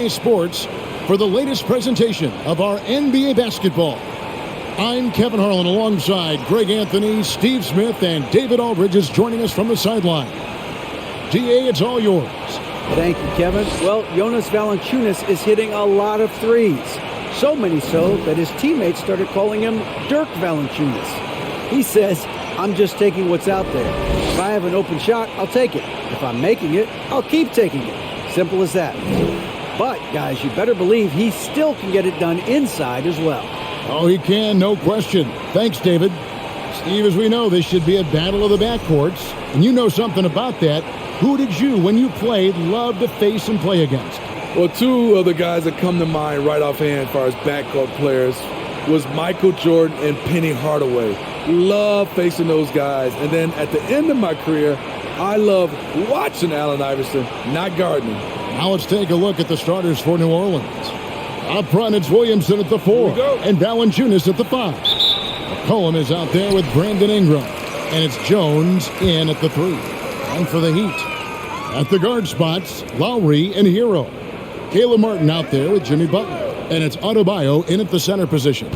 NBA Sports for the latest presentation of our NBA basketball. I'm Kevin Harlan alongside Greg Anthony, Steve Smith, and David Aldridge is joining us from the sideline. DA, it's all yours. Thank you, Kevin. Well, Jonas Valanciunas is hitting a lot of threes. So many so that his teammates started calling him Dirk Valanciunas. He says, I'm just taking what's out there. If I have an open shot, I'll take it. If I'm making it, I'll keep taking it. Simple as that. But, guys, you better believe he still can get it done inside as well. Oh, he can, no question. Thanks, David. Steve, as we know, this should be a battle of the backcourts, and you know something about that. Who did you, when you played, love to face and play against? Well, two of the guys that come to mind right offhand as far as backcourt players was Michael Jordan and Penny Hardaway. Love facing those guys. And then at the end of my career, I love watching Allen Iverson, not guarding him. Now let's take a look at the starters for New Orleans. Up front, it's Williamson at the 4 and Valanciunas at the 5. McCollum is out there with Brandon Ingram. And it's Jones in at the 3. And for the Heat, at the guard spots, Lowry and Hero. Caleb Martin out there with Jimmy Butler. And it's Adebayo in at the center position.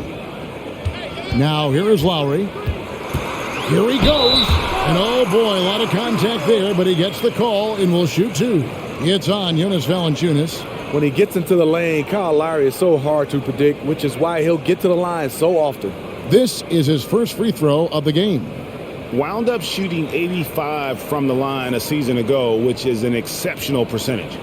Now here is Lowry. Here he goes. And oh boy, a lot of contact there, but he gets the call and will shoot 2. It's on Jonas Valanciunas. When he gets into the lane, Kyle Lowry is so hard to predict, which is why he'll get to the line so often. This is his first free throw of the game. Wound up shooting 85 from the line a season ago, which is an exceptional percentage.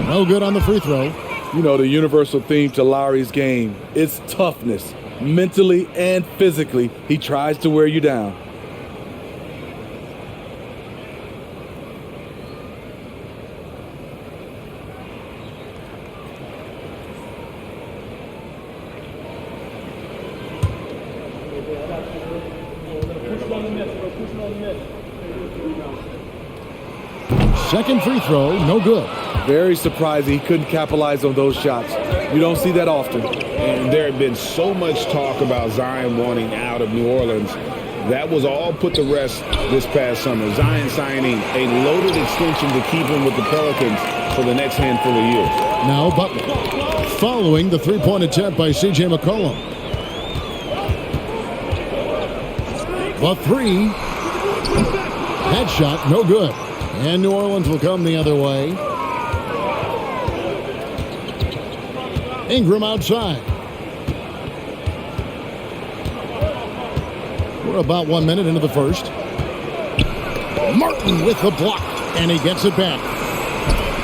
No good on the free throw. You know, the universal theme to Lowry's game is toughness. Mentally and physically, he tries to wear you down. Second free throw, no good. Very surprising he couldn't capitalize on those shots. You don't see that often. And there had been so much talk about Zion wanting out of New Orleans. That was all put to rest this past summer. Zion signing a loaded extension to keep him with the Pelicans for the next handful of years. Now Butler, following the three-point attempt by C.J. McCollum. The 3. That shot, no good. And New Orleans will come the other way. Ingram outside. We're about 1 minute into the first. Martin with the block, and he gets it back.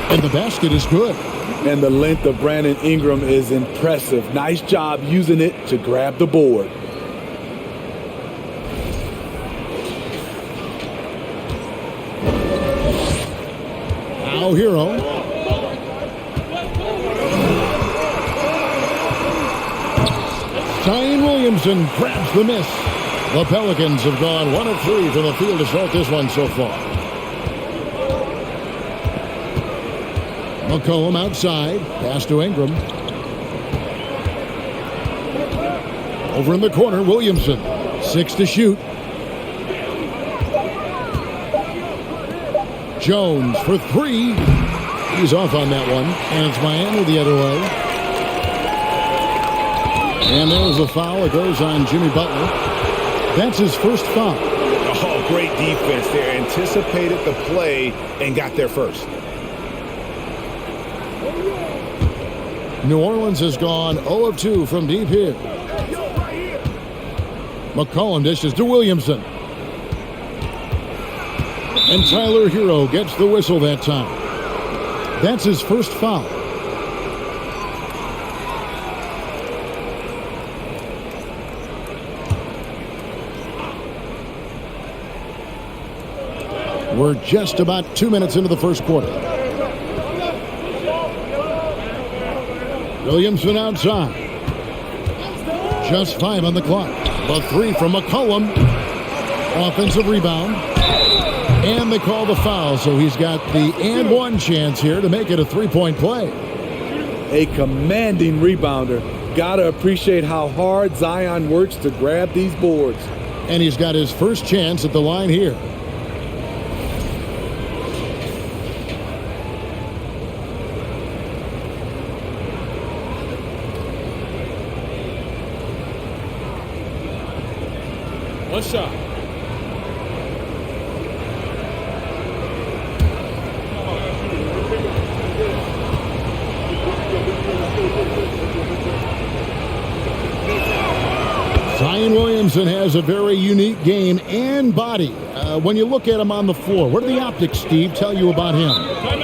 And the basket is good. And the length of Brandon Ingram is impressive. Nice job using it to grab the board. Now Hero. Zion Williamson grabs the miss. The Pelicans have gone 1 of 3 from the field to start this one so far. McCollum outside. Pass to Ingram. Over in the corner, Williamson. 6 to shoot. Jones for 3. He's off on that one. And it's Miami the other way. And there's a foul. It goes on Jimmy Butler. That's his first foul. Oh, great defense there. Anticipated the play and got there first. New Orleans has gone 0 of 2 from deep here. McCollum dishes to Williamson. And Tyler Hero gets the whistle that time. That's his first foul. We're just about 2 minutes into the first quarter. Williamson outside. Just 5 on the clock. The 3 from McCollum. Offensive rebound. And they call the foul, so he's got the and one chance here to make it a 3-point play. a commanding rebounder. Gotta appreciate how hard Zion works to grab these boards. And he's got his first chance at the line here. One shot. Zion Williamson has a very unique game and body. When you look at him on the floor, what do the optics, Steve, tell you about him?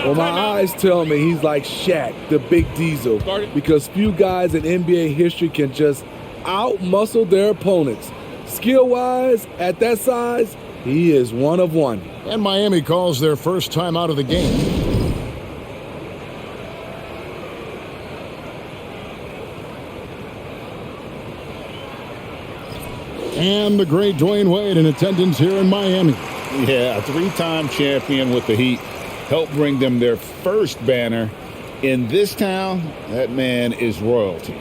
Well, my eyes tell me he's like Shaq, the big diesel, because few guys in NBA history can just out-muscle their opponents. Skill-wise, at that size, he is one of one. And Miami calls their first time out of the game. And the great Dwayne Wade in attendance here in Miami. Yeah, a three-time champion with the Heat. Helped bring them their first banner. In this town, that man is royalty.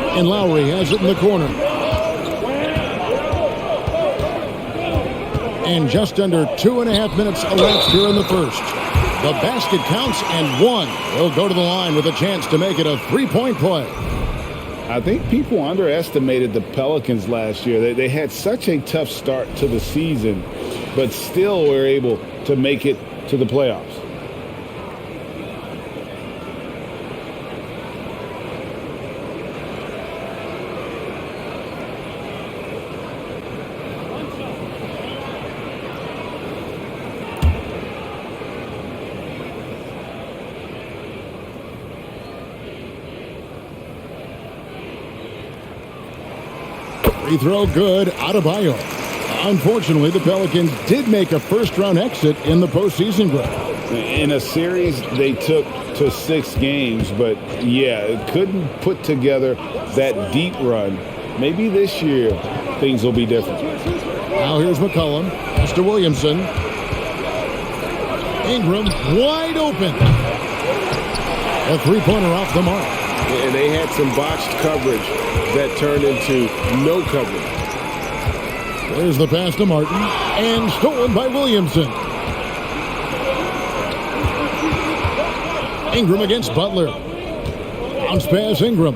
And Lowry has it in the corner. And just under 2.5 minutes elapsed here in the first. The basket counts and one. He'll go to the line with a chance to make it a three-point play. I think people underestimated the Pelicans last year. They had such a tough start to the season, but still were able to make it to the playoffs. Free throw good, Adebayo. Unfortunately, the Pelicans did make a first-round exit in the postseason group. In a series they took to 6 games, but yeah, couldn't put together that deep run. Maybe this year things will be different. Now here's McCollum, Mr. Williamson. Ingram wide open. A three-pointer off the mark. And they had some botched coverage that turned into no coverage. There's the pass to Martin, and stolen by Williamson. Ingram against Butler. Bounce pass, Ingram.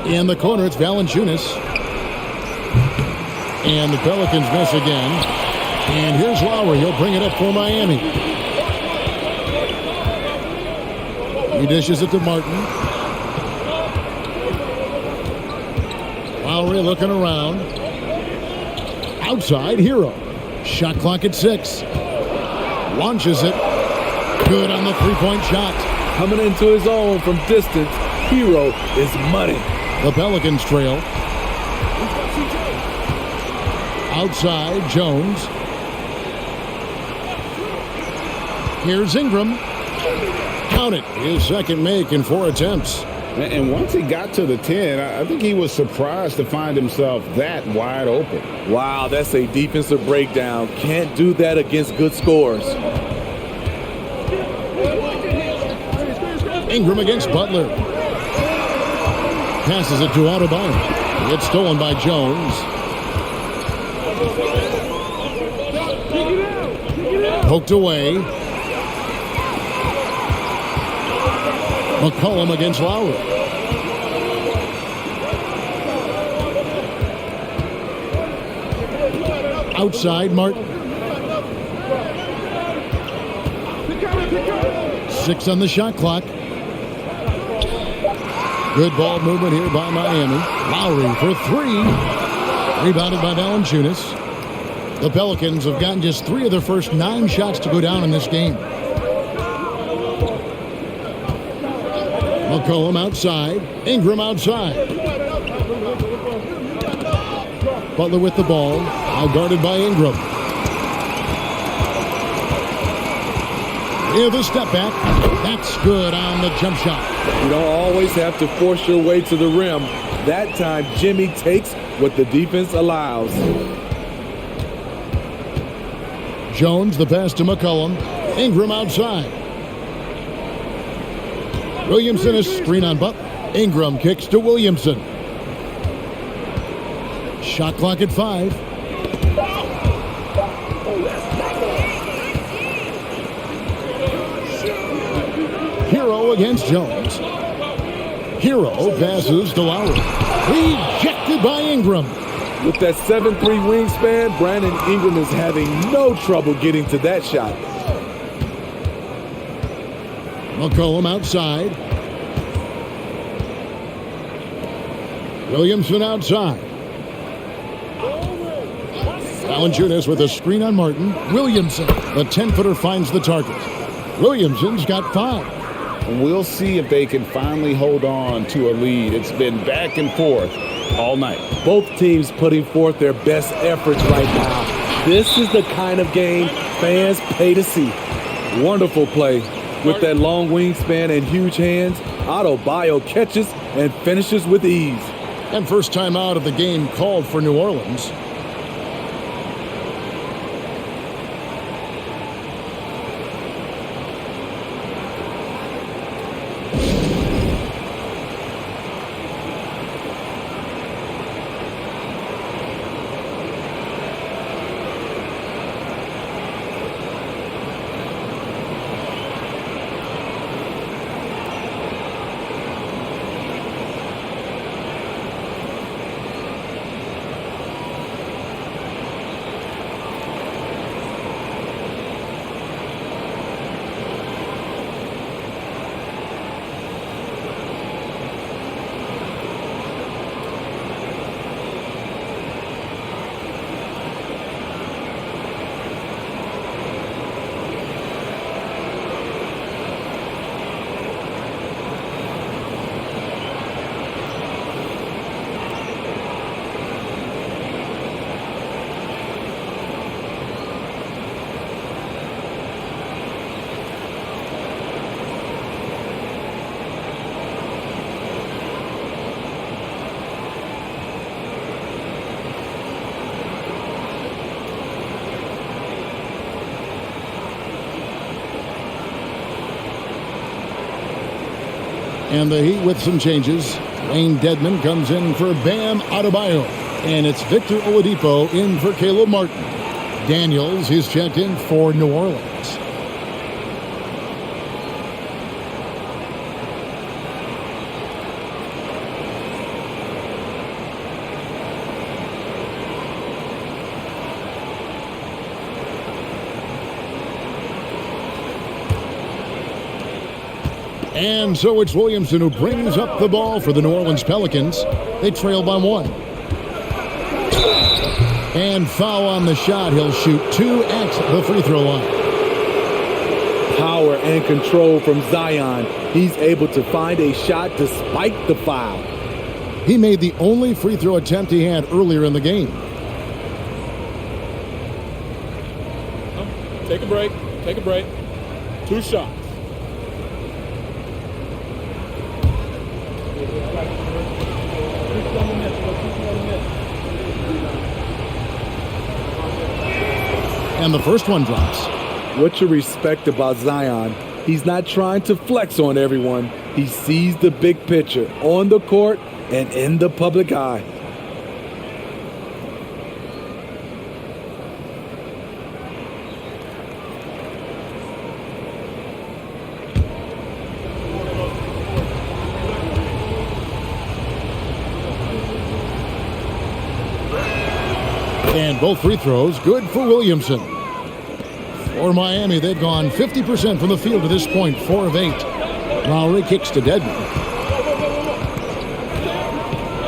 In the corner, it's Valanciunas. And the Pelicans miss again. And here's Lowry. He'll bring it up for Miami. He dishes it to Martin. Lowry looking around. Outside, Hero. Shot clock at 6. Launches it. Good on the three-point shot. Coming into his own from distance, Hero is money. The Pelicans trail. Outside, Jones. Here's Ingram. Count it. His second make in 4 attempts. And once he got to the 10, I think he was surprised to find himself that wide open. Wow, that's a defensive breakdown. Can't do that against good scores. Ingram against Butler. Passes it to Adebayo. It's stolen by Jones. Poked away. McCollum against Lowry. Outside, Martin. 6 on the shot clock. Good ball movement here by Miami. Lowry for 3. Rebounded by Valanciunas. The Pelicans have gotten just 3 of their first 9 shots to go down in this game. McCollum outside. Ingram outside. Butler with the ball. Now guarded by Ingram. With a step back. That's good on the jump shot. You don't always have to force your way to the rim. That time, Jimmy takes what the defense allows. Jones, the pass to McCollum. Ingram outside. Williamson, a screen on Butler. Ingram kicks to Williamson. Shot clock at 5. Hero against Jones. Hero passes to Lowry. Rejected by Ingram. With that 7'3" wingspan, Brandon Ingram is having no trouble getting to that shot. McCollum outside. Williamson outside. Valanciunas with a screen on Martin. Williamson, the 10-footer, finds the target. Williamson's got 5. We'll see if they can finally hold on to a lead. It's been back and forth all night. Both teams putting forth their best efforts right now. This is the kind of game fans pay to see. Wonderful play. With that long wingspan and huge hands, Adebayo catches and finishes with ease. And first time out of the game called for New Orleans. And the Heat with some changes. Wayne Dedmon comes in for Bam Adebayo. And it's Victor Oladipo in for Caleb Martin. Daniels is checked in for New Orleans. And so it's Williamson who brings up the ball for the New Orleans Pelicans. They trail by 1. And foul on the shot. He'll shoot 2 at the free throw line. Power and control from Zion. He's able to find a shot despite the foul. He made the only free throw attempt he had earlier in the game. Take a break. Take a break. 2 shots. And the first one drops. What you respect about Zion, he's not trying to flex on everyone. He sees the big picture on the court and in the public eye. And both free throws good for Williamson. For Miami, they've gone 50% from the field to this point, 4 of 8. Lowry kicks to Dedmon.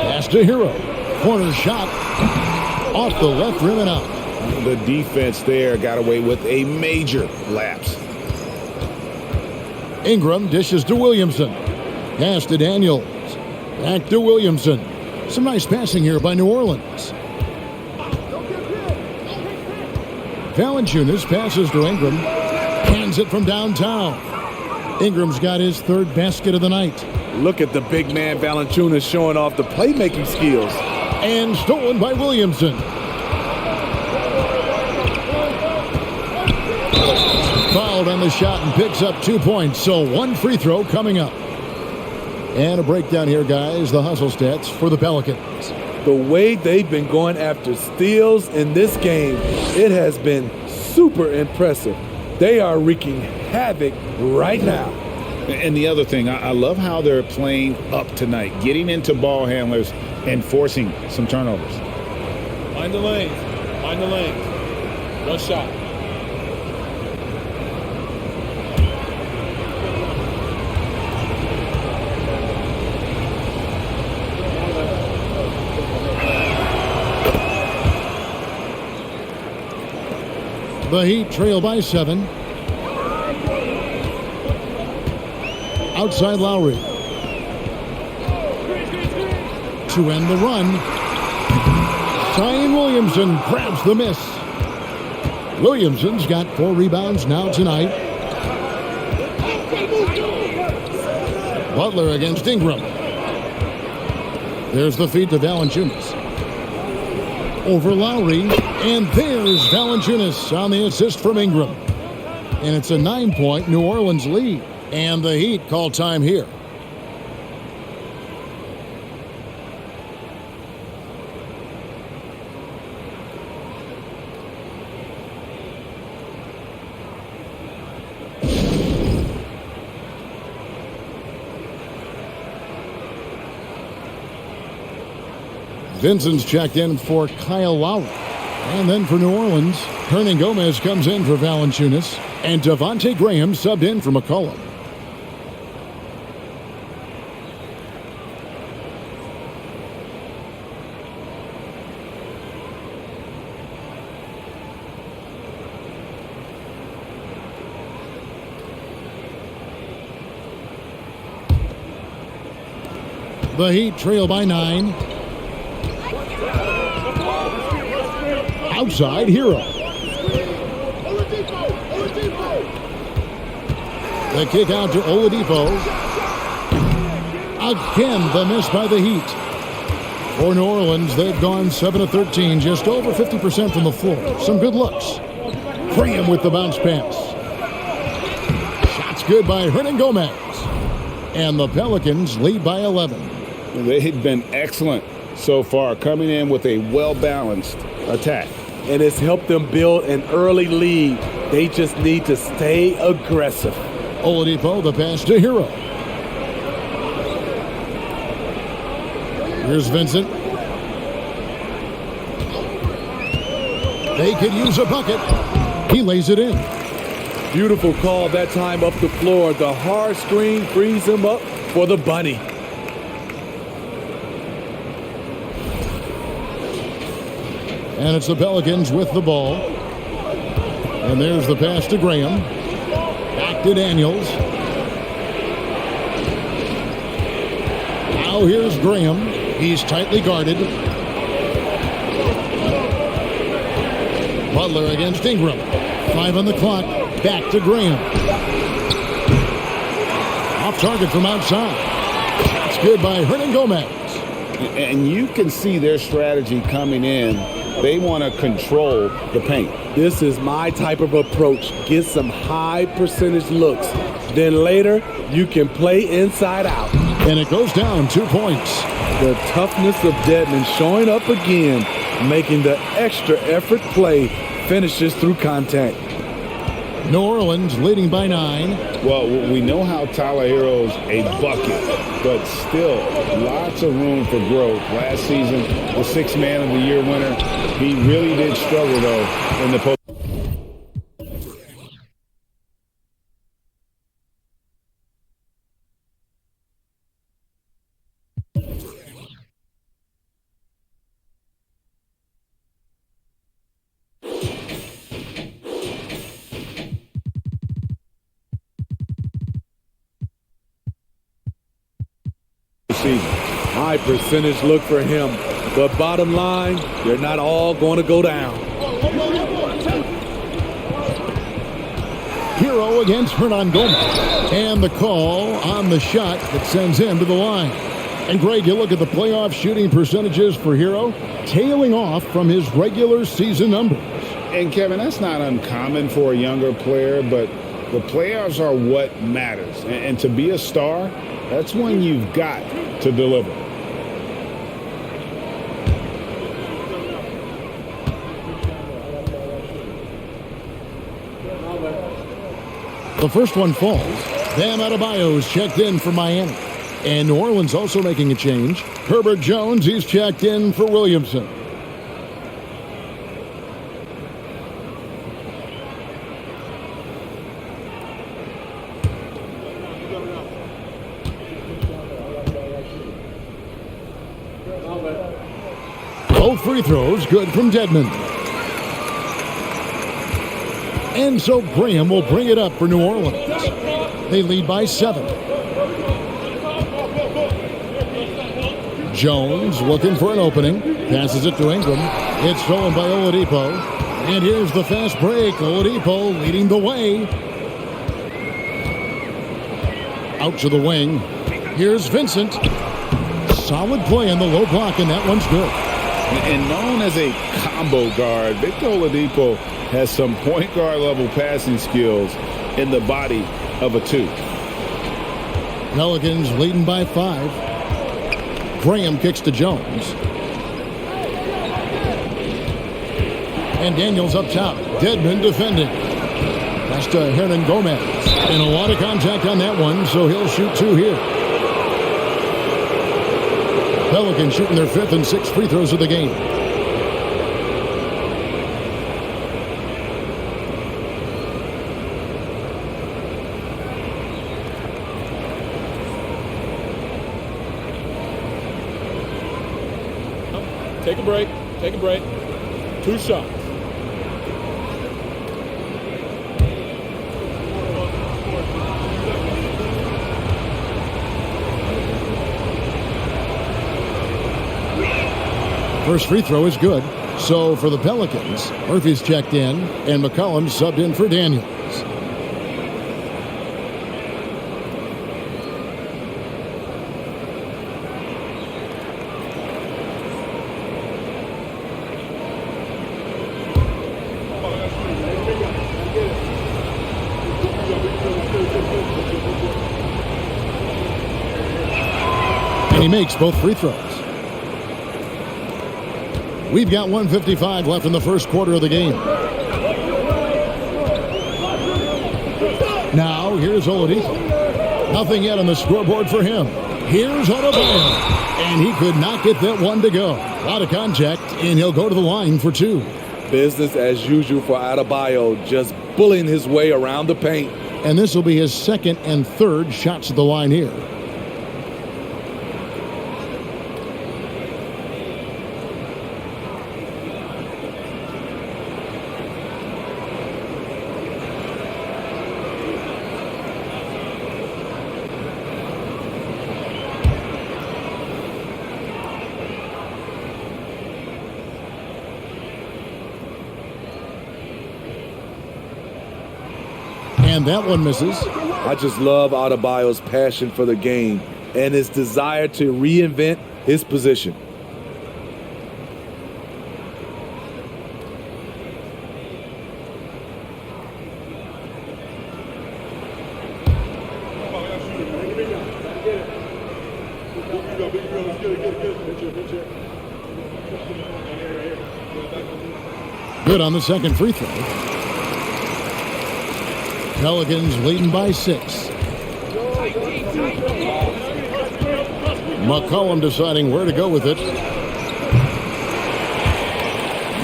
Pass to Hero. Corner shot. Off the left rim and out. The defense there got away with a major lapse. Ingram dishes to Williamson. Pass to Daniels. Back to Williamson. Some nice passing here by New Orleans. Valanciunas passes to Ingram. And sends it from downtown. Ingram's got his third basket of the night. Look at the big man Valanciunas showing off the playmaking skills. And stolen by Williamson. Fouled on the shot and picks up 2 points. So one free throw coming up. And a breakdown here, guys. The hustle stats for the Pelicans. The way they've been going after steals in this game, it has been super impressive. They are wreaking havoc right now. And the other thing, I love how they're playing up tonight, getting into ball handlers and forcing some turnovers. Find the lanes. Find the lanes. One shot. The Heat trail by 7. Outside Lowry. To end the run. Zion Williamson grabs the miss. Williamson's got 4 rebounds now tonight. Butler against Ingram. There's the feed to Valanciunas. Over Lowry, and there's Valanciunas on the assist from Ingram. And it's a 9-point New Orleans lead. And the Heat call time here. Vincent's checked in for Kyle Lowry. And then for New Orleans, Hernan Gomez comes in for Valanciunas. And Devontae Graham subbed in for McCollum. The Heat trail by 9. Outside Hero. The kick out to Oladipo. Again, the miss by the Heat. For New Orleans, they've gone 7 of 13, just over 50% from the floor. Some good looks. Graham with the bounce pass. Shots good by Hernan Gomez. And the Pelicans lead by 11. They've been excellent so far, coming in with a well-balanced attack. And it's helped them build an early lead. They just need to stay aggressive. Oladipo, the pass to Hero. Here's Vincent. They could use a bucket. He lays it in. Beautiful call that time up the floor. The hard screen frees him up for the bunny. And it's the Pelicans with the ball. And there's the pass to Graham. Back to Daniels. Now here's Graham. He's tightly guarded. Butler against Ingram. 5 on the clock. Back to Graham. Off target from outside. That's good by Hernan Gomez. And you can see their strategy coming in. They want to control the paint. This is my type of approach. Get some high percentage looks. Then later, you can play inside out. And it goes down 2 points. The toughness of Dedmon showing up again, making the extra effort play, finishes through contact. New Orleans leading by 9. Well, we know how Tyler Hero's a bucket, but still lots of room for growth. Last season, the 6th Man of the Year winner, he really did struggle, though, in the post. High percentage look for him. But bottom line, they're not all going to go down. Hero against Hernan Gomez. And the call on the shot that sends him to the line. And Greg, you look at the playoff shooting percentages for Hero, tailing off from his regular season numbers. And Kevin, that's not uncommon for a younger player, but the playoffs are what matters. And to be a star, that's when you've got to deliver. The first one falls. Bam Adebayo's checked in for Miami. And New Orleans also making a change. Herbert Jones, he's checked in for Williamson. Both free throws good from Dedmon. And so Graham will bring it up for New Orleans. They lead by 7. Jones looking for an opening. Passes it to Ingram. It's stolen by Oladipo. And here's the fast break. Oladipo leading the way. Out to the wing. Here's Vincent. Solid play in the low block, and that one's good. And known as a combo guard, Victor Oladipo has some point guard level passing skills in the body of a 2. Pelicans leading by 5. Graham kicks to Jones. And Daniels up top. Dedmon defending. Pass to Hernan Gomez. And a lot of contact on that one, so he'll shoot 2 here. Pelicans shooting their 5th and 6th free throws of the game. Take a break. Take a break. 2 shots. First free throw is good. So for the Pelicans, Murphy's checked in, and McCollum subbed in for Daniels. And he makes both free throws. We've got 1:55 left in the first quarter of the game. Now, here's Oladipo. Nothing yet on the scoreboard for him. Here's Adebayo. And he could not get that one to go. A lot of contact, and he'll go to the line for 2. Business as usual for Adebayo, just bullying his way around the paint. And this will be his 2nd and 3rd shots at the line here. And that one misses. I just love Adebayo's passion for the game and his desire to reinvent his position. Good on the second free throw. Pelicans leading by 6. McCollum deciding where to go with it.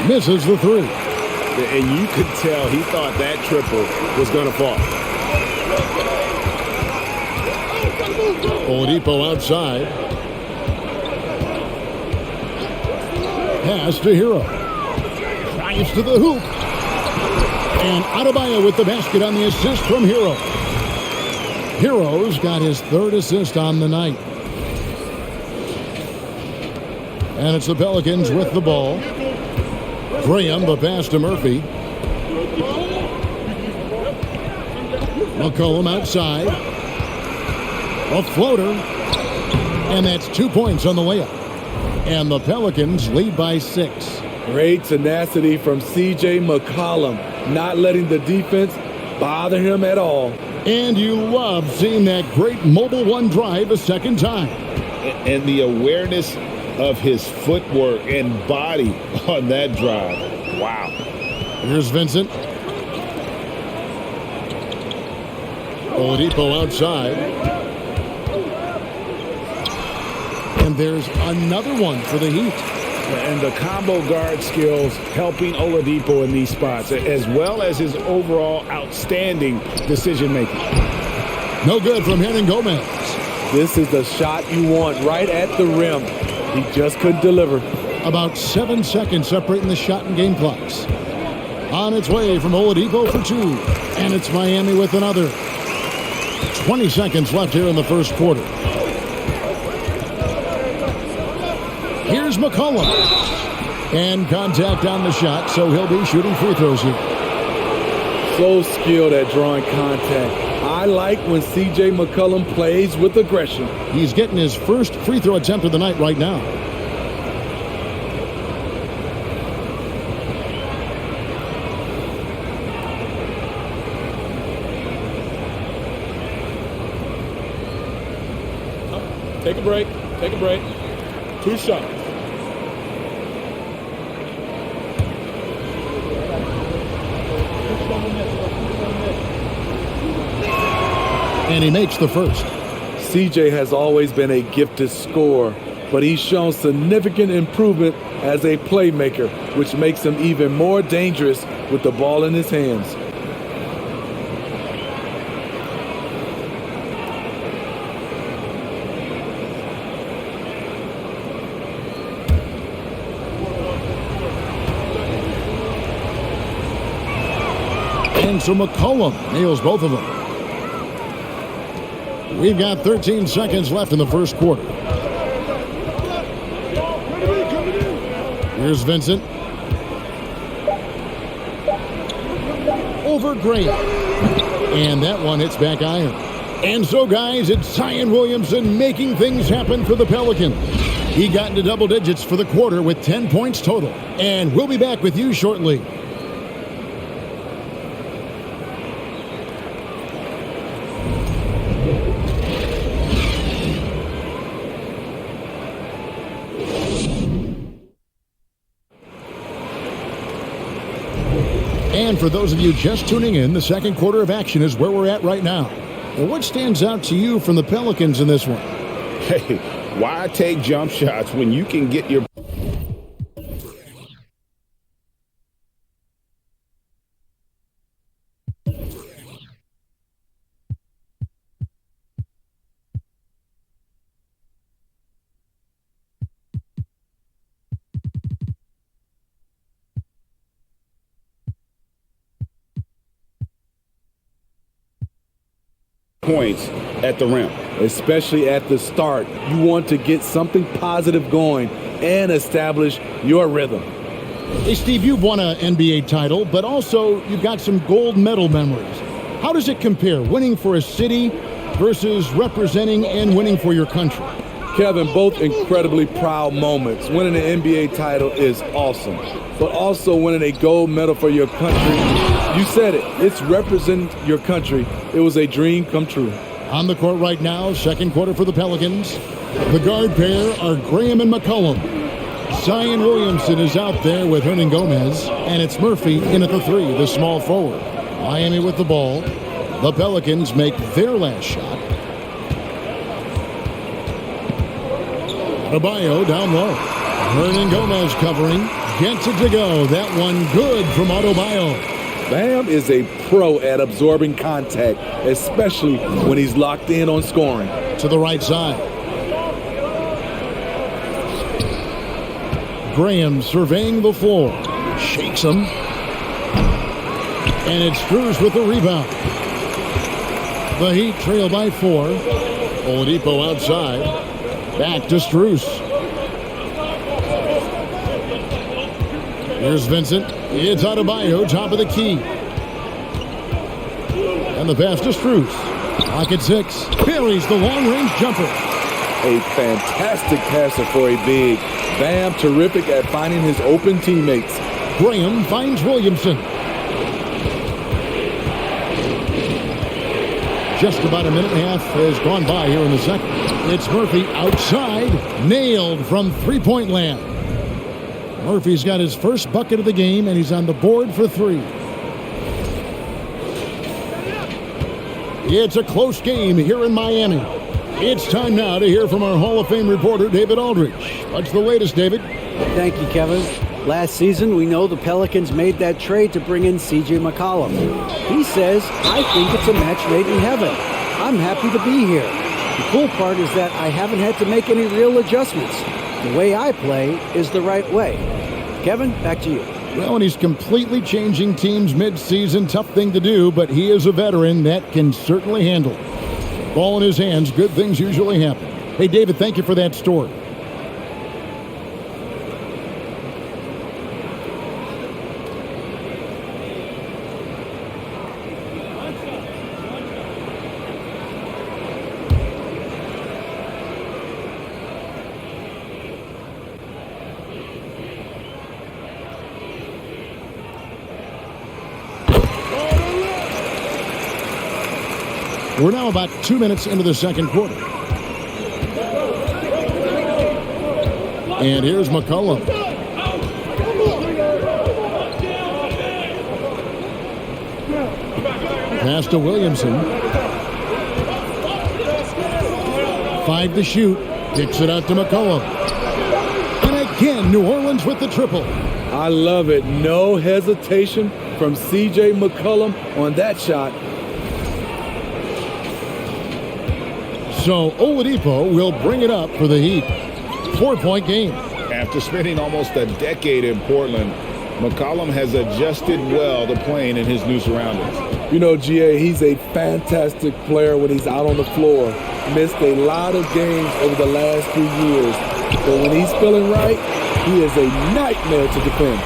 Misses the 3. And you could tell he thought that triple was going to fall. Oladipo outside. Pass to Hero. Drives to the hoop. And Adebayo with the basket on the assist from Hero. Hero's got his 3rd assist on the night. And it's the Pelicans with the ball. Graham, the pass to Murphy. McCollum outside. A floater. And that's 2 points on the layup. And the Pelicans lead by 6. Great tenacity from C.J. McCollum, not letting the defense bother him at all. And you love seeing that great mobile one drive a second time. And the awareness of his footwork and body on that drive. Wow. Here's Vincent. Oladipo outside. And there's another one for the Heat. And the combo guard skills helping Oladipo in these spots, as well as his overall outstanding decision-making. No good from Gomez. This is the shot you want right at the rim. He just couldn't deliver. About 7 seconds separating the shot and game clocks. On its way from Oladipo for 2. And it's Miami with another. 20 seconds left here in the first quarter. Here's McCollum. And contact on the shot, so he'll be shooting free throws here. So skilled at drawing contact. I like when C.J. McCollum plays with aggression. He's getting his first free throw attempt of the night right now. Take a break. Take a break. 2 shots. And he makes the first. CJ has always been a gifted scorer, but he's shown significant improvement as a playmaker, which makes him even more dangerous with the ball in his hands. And so McCollum nails both of them. We've got 13 seconds left in the first quarter. Here's Vincent. Over Graham. And that one hits back iron. And so, guys, it's Zion Williamson making things happen for the Pelicans. He got into double digits for the quarter with 10 points total. And we'll be back with you shortly. And for those of you just tuning in, the second quarter of action is where we're at right now. And what stands out to you from the Pelicans in this one? Hey, why take jump shots when you can get your points at the rim? Especially at the start, you want to get something positive going and establish your rhythm. Hey, Steve, you've won an NBA title, but also you've got some gold medal memories. How does it compare, winning for a city versus representing and winning for your country? Kevin, both incredibly proud moments. Winning an NBA title is awesome, but also winning a gold medal for your country, you said it, it's representing your country. It was a dream come true. On the court right now, second quarter for the Pelicans. The guard pair are Graham and McCollum. Zion Williamson is out there with Gomez, and it's Murphy in at the 3, the small forward. Miami with the ball. The Pelicans make their last shot. Adebayo down low. Gomez covering. Gets it to go. That one good from Adebayo. Bam is a pro at absorbing contact, especially when he's locked in on scoring. To the right side. Graham surveying the floor. Shakes him. And it's Strus with the rebound. The Heat trail by 4. Oladipo outside. Back to Strus. Here's Vincent. It's Adebayo, top of the key. And the pass to Strus. Clock at 6. Buries the long-range jumper. A fantastic passer for a big. Bam, terrific at finding his open teammates. Graham finds Williamson. Just about a minute and a half has gone by here in the second. It's Murphy outside. Nailed from three-point land. Murphy's got his first bucket of the game, and he's on the board for 3. It's a close game here in Miami. It's time now to hear from our Hall of Fame reporter, David Aldridge. What's the latest, David? Thank you, Kevin. Last season, we know the Pelicans made that trade to bring in C.J. McCollum. He says, I think it's a match made in heaven. I'm happy to be here. The cool part is that I haven't had to make any real adjustments. The way I play is the right way. Kevin, back to you. Well, and he's completely changing teams mid-season. Tough thing to do, but he is a veteran that can certainly handle it. Ball in his hands, good things usually happen. Hey, David, thank you for that story. We're now about 2 minutes into the second quarter. And here's McCollum. Pass to Williamson. 5 to shoot. Kicks it out to McCollum. And again, New Orleans with the triple. I love it. No hesitation from C.J. McCollum on that shot. So Oladipo will bring it up for the Heat. 4-point game. After spending almost a decade in Portland, McCollum has adjusted well to playing in his new surroundings. You know, GA, he's a fantastic player when he's out on the floor. Missed a lot of games over the last few years. But when he's feeling right, he is a nightmare to defend.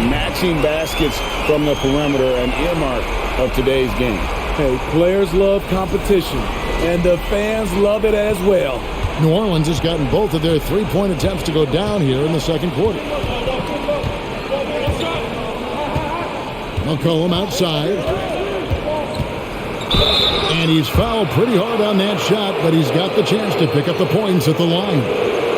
Matching baskets from the perimeter, an earmark of today's game. Hey, players love competition, and the fans love it as well. New Orleans has gotten both of their three-point attempts to go down here in the second quarter. McCollum outside. And he's fouled pretty hard on that shot, but he's got the chance to pick up the points at the line.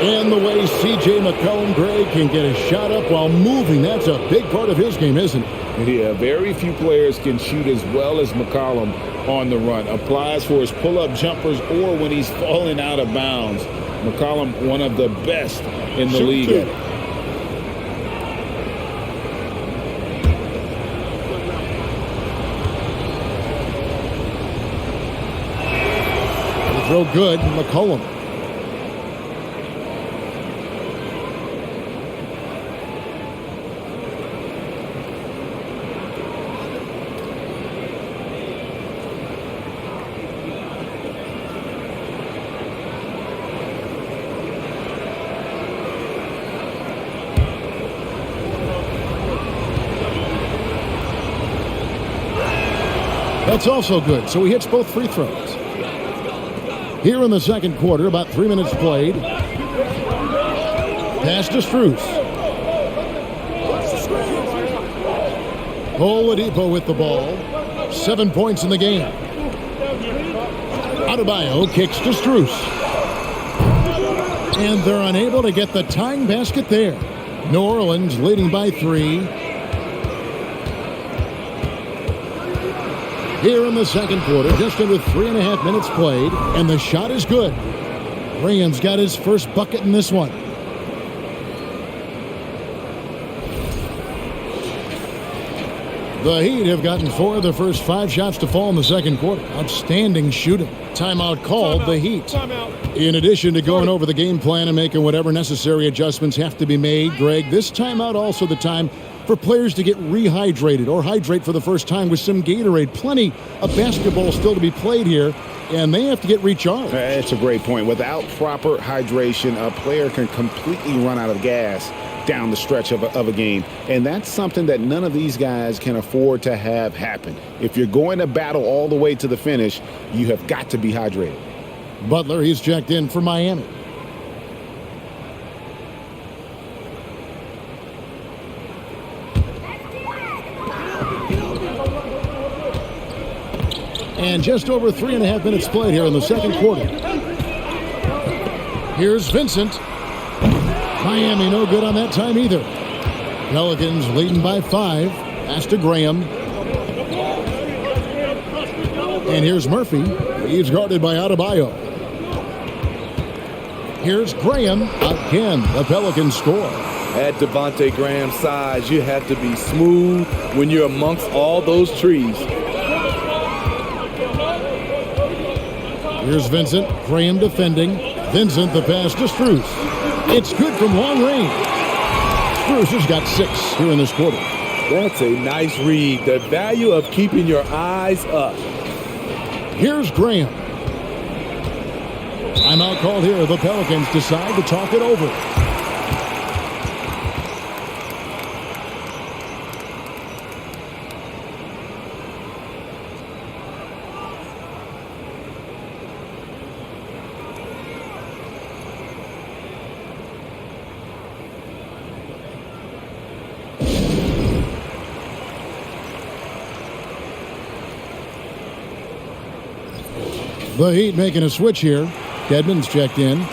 And the way C.J. McCollum, Greg, can get a shot up while moving, that's a big part of his game, isn't it? Yeah, very few players can shoot as well as McCollum on the run. Applies for his pull-up jumpers or when he's falling out of bounds. McCollum, one of the best in the league at it. The throw good, McCollum. That's also good, so he hits both free throws. Here in the second quarter, about 3 minutes played. Pass to Strus. Oladipo with the ball. 7 points in the game. Adebayo kicks to Strus. And they're unable to get the tying basket there. New Orleans leading by 3. Here in the second quarter, just under 3.5 minutes played, and the shot is good. Graham's got his first bucket in this one. The Heat have gotten 4 of the first 5 shots to fall in the second quarter. Outstanding shooting. Timeout called the Heat. In addition to going over the game plan and making whatever necessary adjustments have to be made, Greg, this timeout also the time for players to get rehydrated or hydrate for the first time with some Gatorade. Plenty of basketball still to be played here, and they have to get recharged. That's a great point. Without proper hydration, a player can completely run out of gas down the stretch of a game. And that's something that none of these guys can afford to have happen. If you're going to battle all the way to the finish, you have got to be hydrated. Butler, he's checked in for Miami. And just over 3.5 minutes played here in the second quarter. Here's Vincent. Miami no good on that time either. Pelicans leading by 5. Pass to Graham. And here's Murphy. He's guarded by Adebayo. Here's Graham. Again, the Pelicans score. At Devontae Graham's size, you have to be smooth when you're amongst all those trees. Here's Vincent. Graham defending. Vincent, the pass to Strus. It's good from long range. Strus has got 6 here in this quarter. That's a nice read. The value of keeping your eyes up. Here's Graham. Timeout called here. The Pelicans decide to talk it over. The Heat making a switch here. Dedmon's checked in.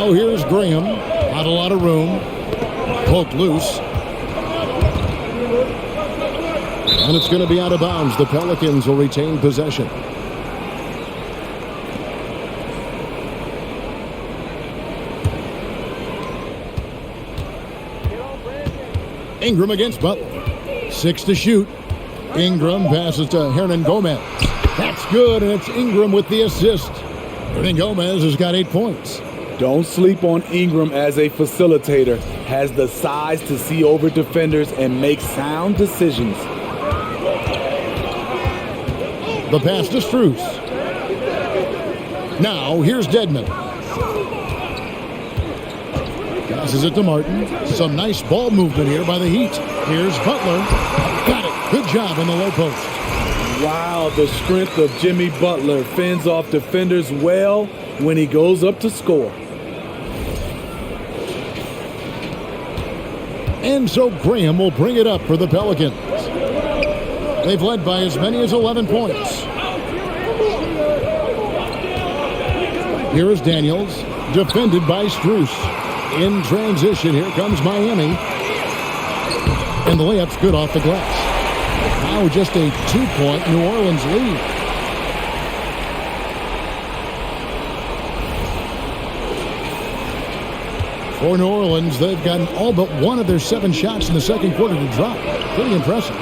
Now here's Graham. Not a lot of room. Poked loose. And it's going to be out of bounds. The Pelicans will retain possession. Ingram against Butler. 6 to shoot. Ingram passes to Hernan Gomez. That's good, and it's Ingram with the assist. Hernan Gomez has got 8 points. Don't sleep on Ingram as a facilitator. Has the size to see over defenders and make sound decisions. The pass to Strus. Now here's Dedmon. Passes it to Martin. Some nice ball movement here by the Heat. Here's Butler. Got it. Good job in the low post. Wow, the strength of Jimmy Butler fends off defenders well when he goes up to score. And so Graham will bring it up for the Pelicans. They've led by as many as 11 points. Here is Daniels, defended by Strus. In transition, here comes Miami. And the layup's good off the glass. Now just a 2-point New Orleans lead. For New Orleans, they've gotten all but one of their 7 shots in the second quarter to drop. Pretty impressive.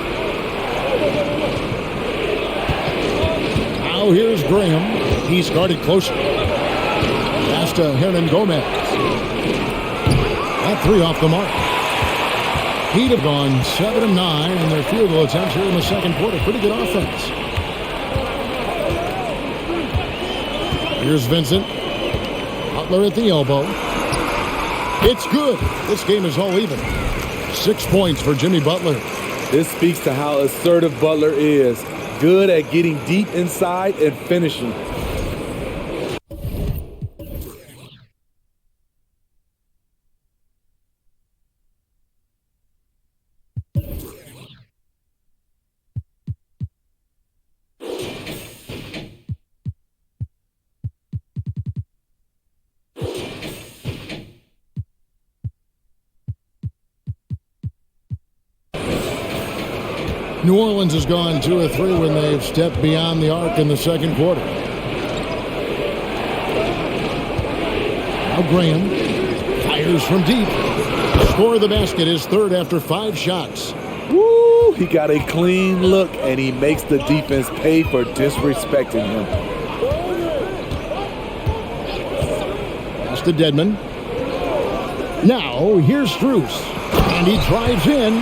Now here's Graham. He's guarded closer. Pass to Hernan Gomez. That 3 off the mark. Heat have gone 7 of 9 in their field goal attempts here in the second quarter. Pretty good offense. Here's Vincent. Butler at the elbow. It's good. This game is all even. 6 points for Jimmy Butler. This speaks to how assertive Butler is. Good at getting deep inside and finishing. New Orleans has gone 2 of 3 when they've stepped beyond the arc in the second quarter. Now Graham fires from deep. Score of the basket is third after 5 shots. Woo! He got a clean look, and he makes the defense pay for disrespecting him. Pass to Dedmon. Now here's Strus, and he drives in.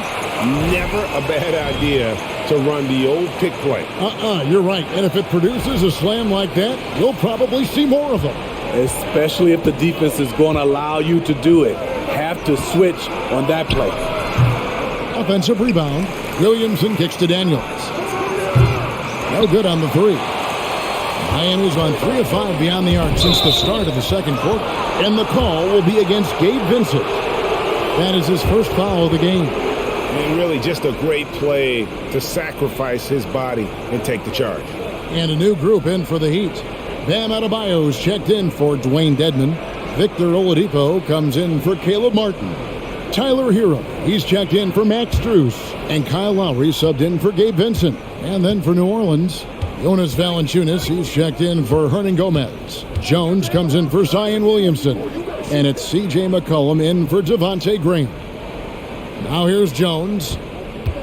Never a bad idea to run the old pick play. You're right. And if it produces a slam like that, you'll probably see more of them. Especially if the defense is going to allow you to do it. Have to switch on that play. Offensive rebound. Williamson kicks to Daniels. No good on the 3. Miami's on 3 of 5 beyond the arc since the start of the second quarter. And the call will be against Gabe Vincent. That is his first foul of the game. And really just a great play to sacrifice his body and take the charge. And a new group in for the Heat. Bam Adebayo's checked in for Dwayne Dedmon. Victor Oladipo comes in for Caleb Martin. Tyler Hero, he's checked in for Max Strus. And Kyle Lowry subbed in for Gabe Vincent. And then for New Orleans, Jonas Valanciunas, he's checked in for Hernan Gomez. Jones comes in for Zion Williamson. And it's C.J. McCollum in for Devontae Graham. Now here's Jones.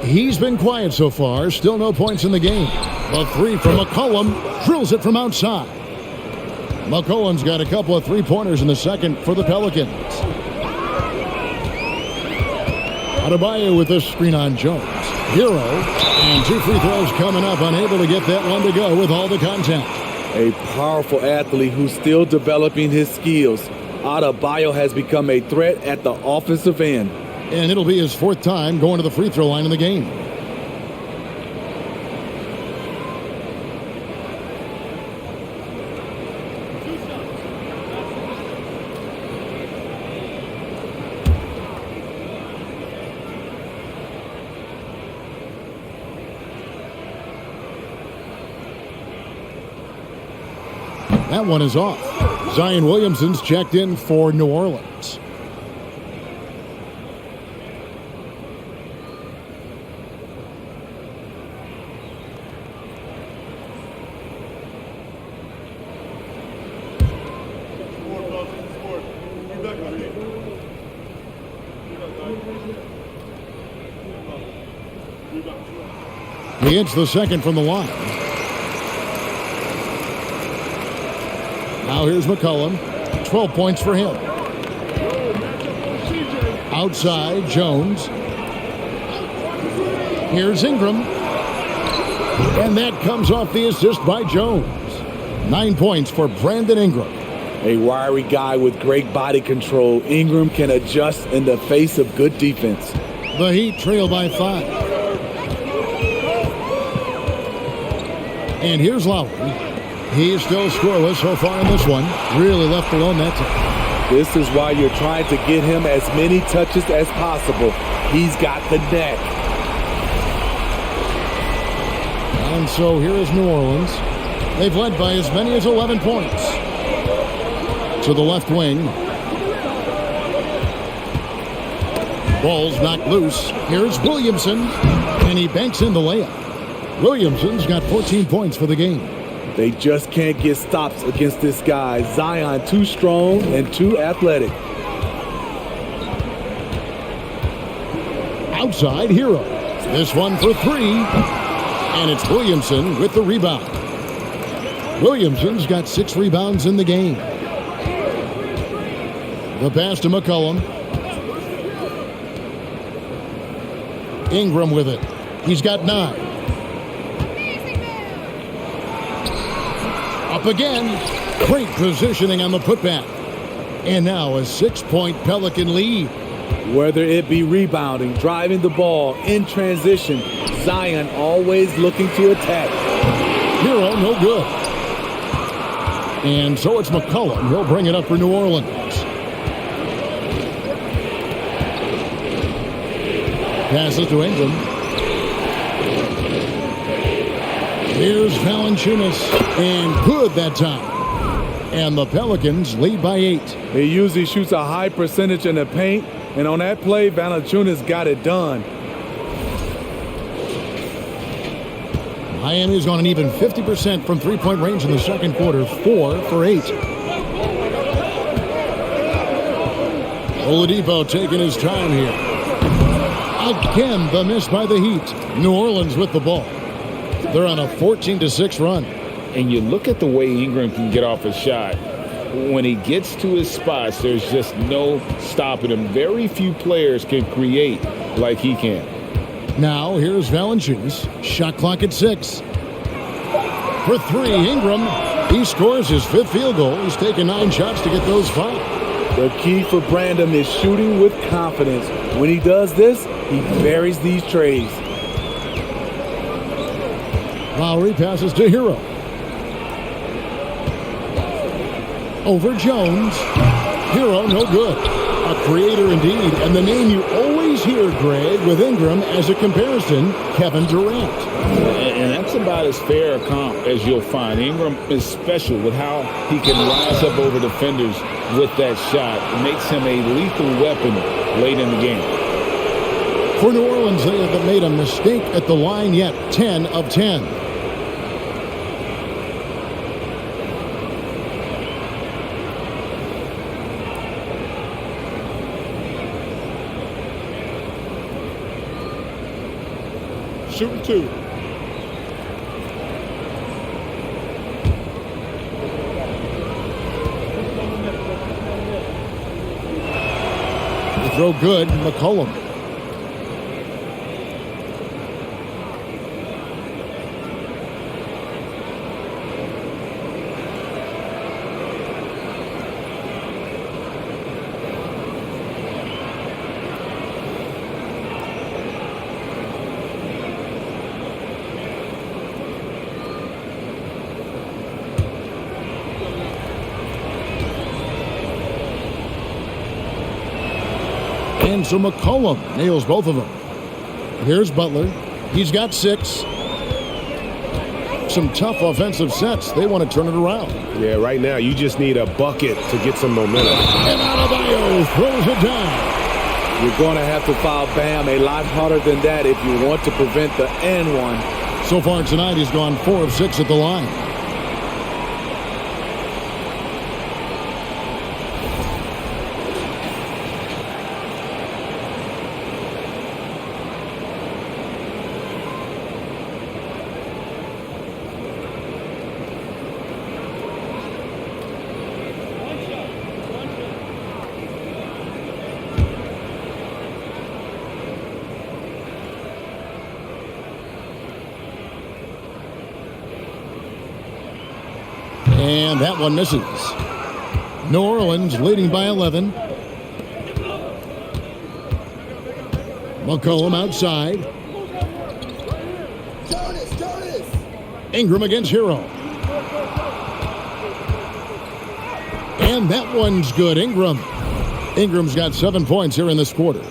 He's been quiet so far. Still no points in the game. The 3 from McCollum drills it from outside. McCollum's got a couple of 3-pointers in the second for the Pelicans. Adebayo with this screen on Jones. Hero. And 2 free throws coming up. Unable to get that one to go with all the contact. A powerful athlete who's still developing his skills. Adebayo has become a threat at the offensive end. And it'll be his 4th time going to the free throw line in the game. That one is off. Zion Williamson's checked in for New Orleans. He hits the second from the line. Now here's McCollum. 12 points for him. Outside, Jones. Here's Ingram. And that comes off the assist by Jones. 9 points for Brandon Ingram. A wiry guy with great body control. Ingram can adjust in the face of good defense. The Heat trail by 5. And here's Lowry. He's still scoreless so far in this one. Really left alone that time. This is why you're trying to get him as many touches as possible. He's got the neck. And so here is New Orleans. They've led by as many as 11 points. To the left wing. Ball's knocked loose. Here's Williamson. And he banks in the layup. Williamson's got 14 points for the game. They just can't get stops against this guy. Zion too strong and too athletic. Outside, Hero. This one for 3. And it's Williamson with the rebound. Williamson's got 6 rebounds in the game. The pass to McCollum. Ingram with it. He's got 9. Up again. Great positioning on the putback. And now a 6-point Pelican lead. Whether it be rebounding, driving the ball, in transition, Zion always looking to attack. Hero, no good. And so it's McCollum. He'll bring it up for New Orleans. Passes to Ingram. Here's Valanciunas. And good that time. And the Pelicans lead by 8. He usually shoots a high percentage in the paint. And on that play, Valanciunas got it done. Miami's on an even 50% from three-point range in the second quarter, 4 for 8. Oladipo taking his time here. Again, the miss by the Heat. New Orleans with the ball. They're on a 14-6 run. And you look at the way Ingram can get off a shot. When he gets to his spots, there's just no stopping him. Very few players can create like he can. Now, here's Valanciunas. Shot clock at 6. For 3, Ingram. He scores his 5th field goal. He's taken 9 shots to get those 5. The key for Brandon is shooting with confidence. When he does this, he buries these trays. Lowry passes to Hero. Over Jones. Hero, no good. A creator indeed. And the name you always hear, Greg, with Ingram as a comparison, Kevin Durant. And that's about as fair a comp as you'll find. Ingram is special with how he can rise up over defenders with that shot. It makes him a lethal weapon late in the game. For New Orleans, they haven't made a mistake at the line yet. 10 of 10. Shooting 2. The throw good. McCollum. And so McCollum nails both of them. Here's Butler. He's got 6. Some tough offensive sets. They want to turn it around. Yeah, right now you just need a bucket to get some momentum. And Adebayo throws it down. You're going to have to foul Bam a lot harder than that if you want to prevent the and one. So far tonight, he's gone 4 of 6 at the line. And that one misses. New Orleans leading by 11. McCollum outside. Ingram against Hero. And that one's good. Ingram's got 7 points here in this quarter.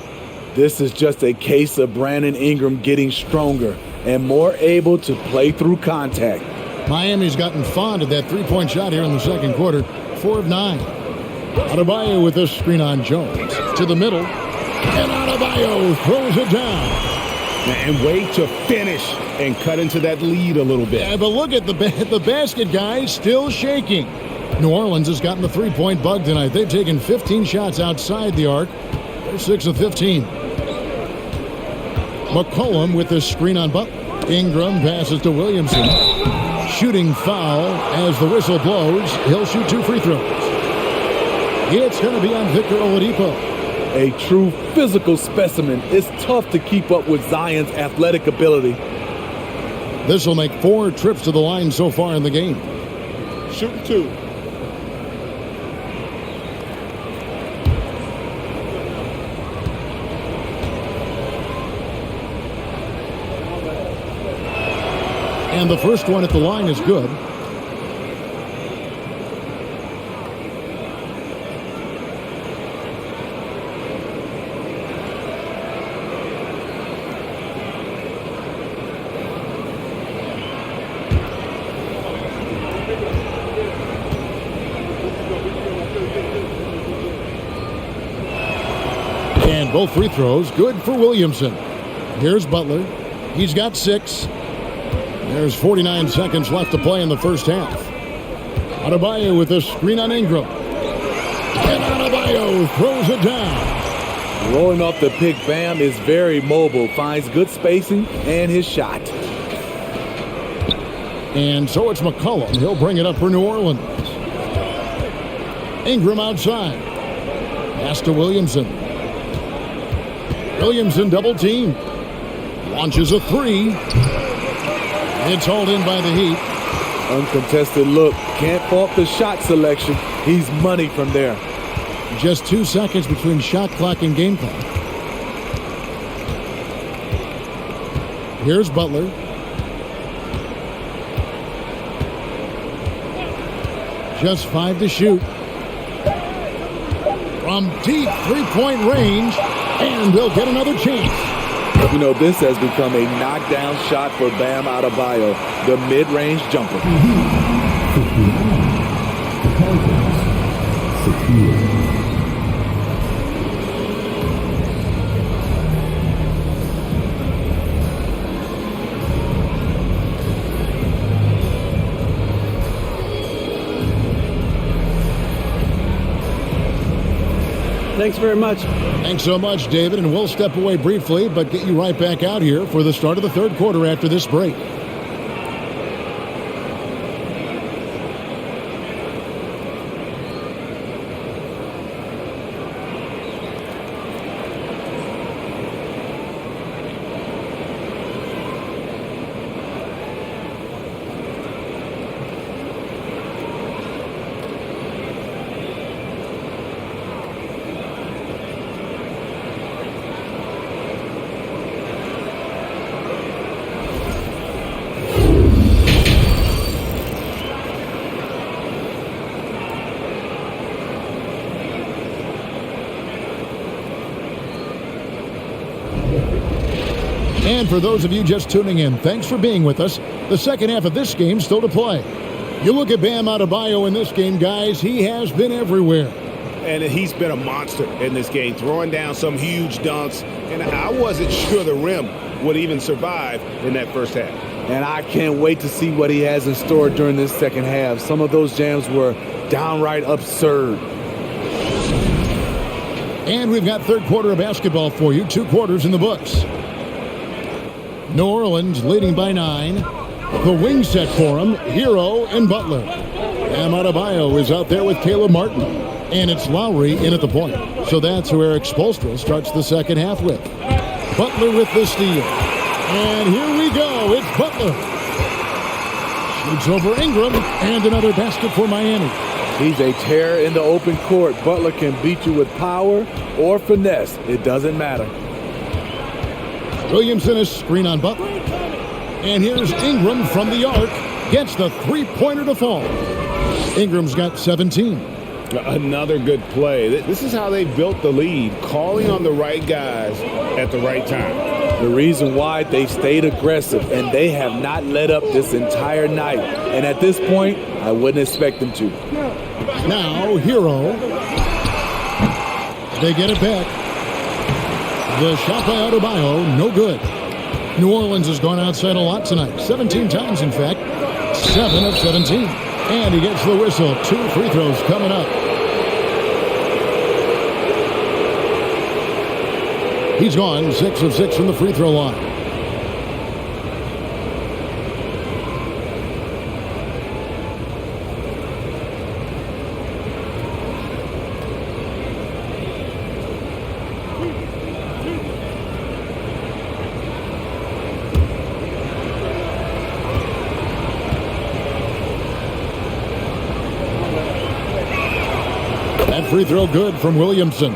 This is just a case of Brandon Ingram getting stronger and more able to play through contact. Miami's gotten fond of that three-point shot here in the second quarter. 4 of 9. Adebayo with this screen on Jones. To the middle. And Adebayo throws it down. And way to finish and cut into that lead a little bit. Yeah, but look at the basket, guys, still shaking. New Orleans has gotten the three-point bug tonight. They've taken 15 shots outside the arc. They're 6 of 15. McCollum with this screen on Butler. Ingram passes to Williamson. Shooting foul as the whistle blows. He'll shoot 2 free throws. It's going to be on Victor Oladipo. A true physical specimen. It's tough to keep up with Zion's athletic ability. This will make 4 trips to the line so far in the game. Shooting 2. And the first one at the line is good. And both free throws good for Williamson. Here's Butler. He's got 6. There's 49 seconds left to play in the first half. Adebayo with a screen on Ingram. And Adebayo throws it down. Rolling off the pick, Bam is very mobile, finds good spacing and his shot. And so it's McCollum. He'll bring it up for New Orleans. Ingram outside. Pass to Williamson. Williamson double team. Launches a three. It's hauled in by the Heat. Uncontested look. Can't fault the shot selection. He's money from there. Just 2 seconds between shot clock and game clock. Here's Butler. Just 5 to shoot. From deep three-point range. And they'll get another chance. You know, this has become a knockdown shot for Bam Adebayo, the mid-range jumper. Thanks very much. Thanks so much, David. And we'll step away briefly, but get you right back out here for the start of the third quarter after this break. And for those of you just tuning in, thanks for being with us. The second half of this game still to play. You look at Bam Adebayo in this game, guys, he has been everywhere. And he's been a monster in this game, throwing down some huge dunks. And I wasn't sure the rim would even survive in that first half. And I can't wait to see what he has in store during this second half. Some of those jams were downright absurd. And we've got third quarter of basketball for you. 2 quarters in the books. New Orleans leading by 9. The wing set for him, Hero and Butler. Bam Adebayo is out there with Caleb Martin. And it's Lowry in at the point. So that's who Eric Spoelstra starts the second half with. Butler with the steal. And here we go. It's Butler. Shoots over Ingram. And another basket for Miami. He's a terror in the open court. Butler can beat you with power or finesse. It doesn't matter. Williamson is screen on Butler. And here's Ingram from the arc. Gets the three-pointer to fall. Ingram's got 17. Another good play. This is how they built the lead, calling on the right guys at the right time. The reason why they've stayed aggressive, and they have not let up this entire night. And at this point, I wouldn't expect them to. Now, Hero. They get it back. The shot by Adebayo, no good. New Orleans has gone outside a lot tonight. 17 times, in fact. 7 of 17. And he gets the whistle. 2 free throws coming up. He's gone 6 of 6 from the free throw line. Free throw good from Williamson.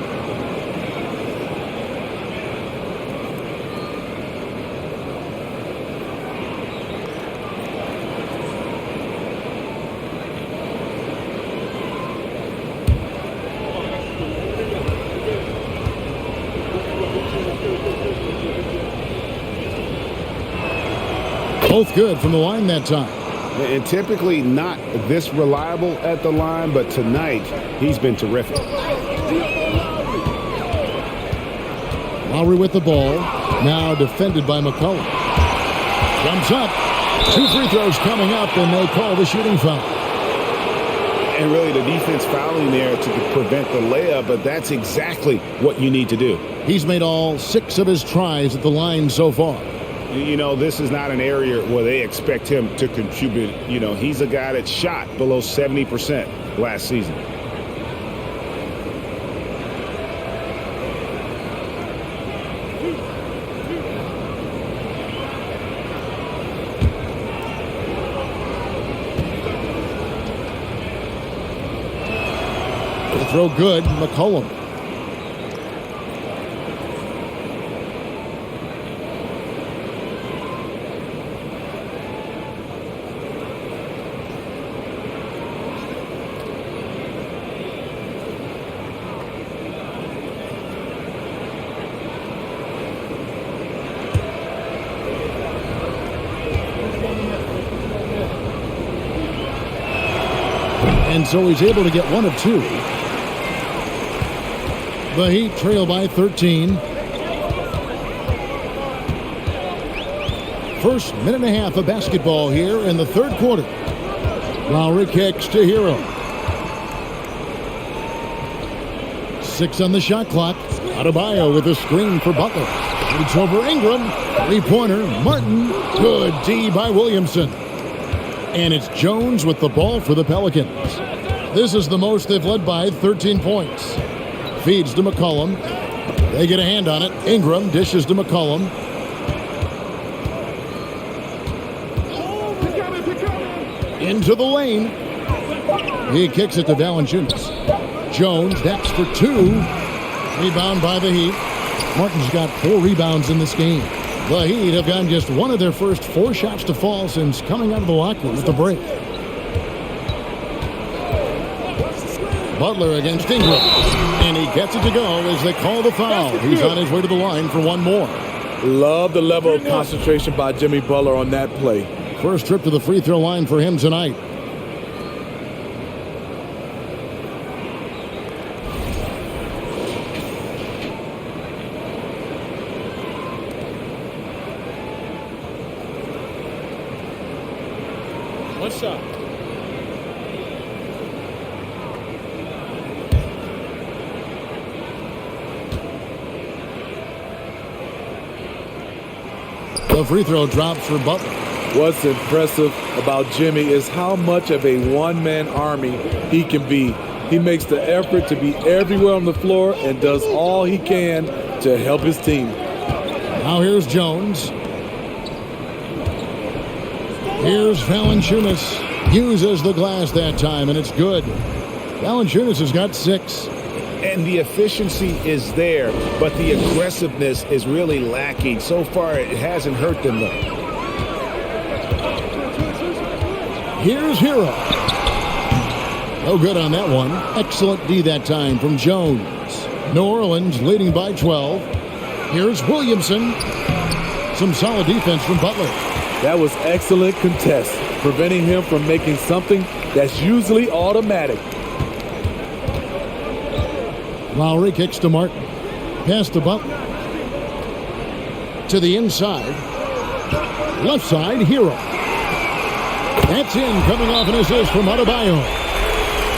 Both good from the line that time. And typically not this reliable at the line, but tonight he's been terrific. Lowry with the ball. Now defended by McCollum. Jumps up. 2 free throws coming up, and they call the shooting foul. And really the defense fouling there to prevent the layup, but that's exactly what you need to do. He's made all 6 of his tries at the line so far. You know, this is not an area where they expect him to contribute. You know, he's a guy that shot below 70% last season. The throw good, McCollum. And so he's able to get 1 of 2. The Heat trail by 13. First minute and a half of basketball here in the third quarter. Lowry kicks to Hero. 6 on the shot clock. Adebayo with a screen for Butler. It's over Ingram. 3-pointer. Martin. Good D by Williamson. And it's Jones with the ball for the Pelicans. This is the most they've led by, 13 points. Feeds to McCollum. They get a hand on it. Ingram dishes to McCollum. Into the lane. He kicks it to Valanciunas. Jones next for 2. Rebound by the Heat. Martin's got 4 rebounds in this game. The Heat have gotten just 1 of their first 4 shots to fall since coming out of the locker room with the break. Butler against Ingram. And he gets it to go as they call the foul. He's on his way to the line for 1 more. Love the level of concentration by Jimmy Butler on that play. First trip to the free throw line for him tonight. One shot. The free throw drops for Butler. What's impressive about Jimmy is how much of a one-man army he can be. He makes the effort to be everywhere on the floor and does all he can to help his team. Now here's Jones. Here's Valanciunas. Uses the glass that time, and it's good. Valanciunas has got 6. And the efficiency is there, but the aggressiveness is really lacking. So far, it hasn't hurt them, though. Here's Hero. No good on that one. Excellent D that time from Jones. New Orleans leading by 12. Here's Williamson. Some solid defense from Butler. That was excellent contest, preventing him from making something that's usually automatic. Lowry kicks to Martin. Pass to Butler. To the inside. Left side, Hero. That's in, coming off an assist from Adebayo.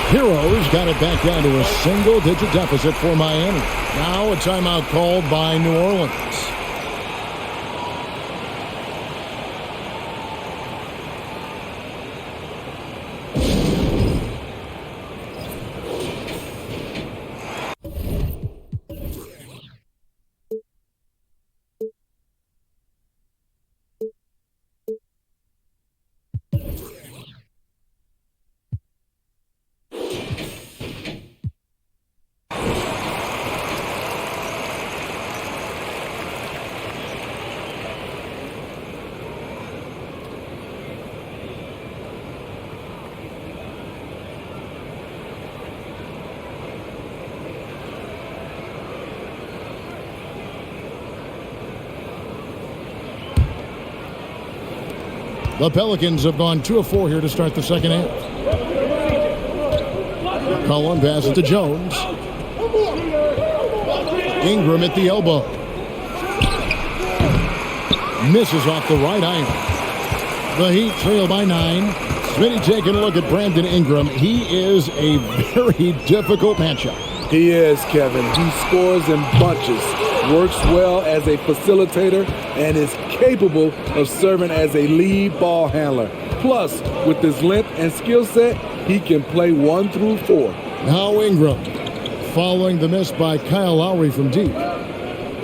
Hero's got it back down to a single-digit deficit for Miami. Now a timeout called by New Orleans. The Pelicans have gone 2 of 4 here to start the second half. Cullen passes to Jones. Ingram at the elbow. Misses off the right iron. The Heat trail by 9. Smitty taking a look at Brandon Ingram. He is a very difficult matchup. He is, Kevin. He scores in bunches, works well as a facilitator, and is capable of serving as a lead ball handler. Plus, with his length and skill set, he can play 1 through 4. Now Ingram, following the miss by Kyle Lowry from deep.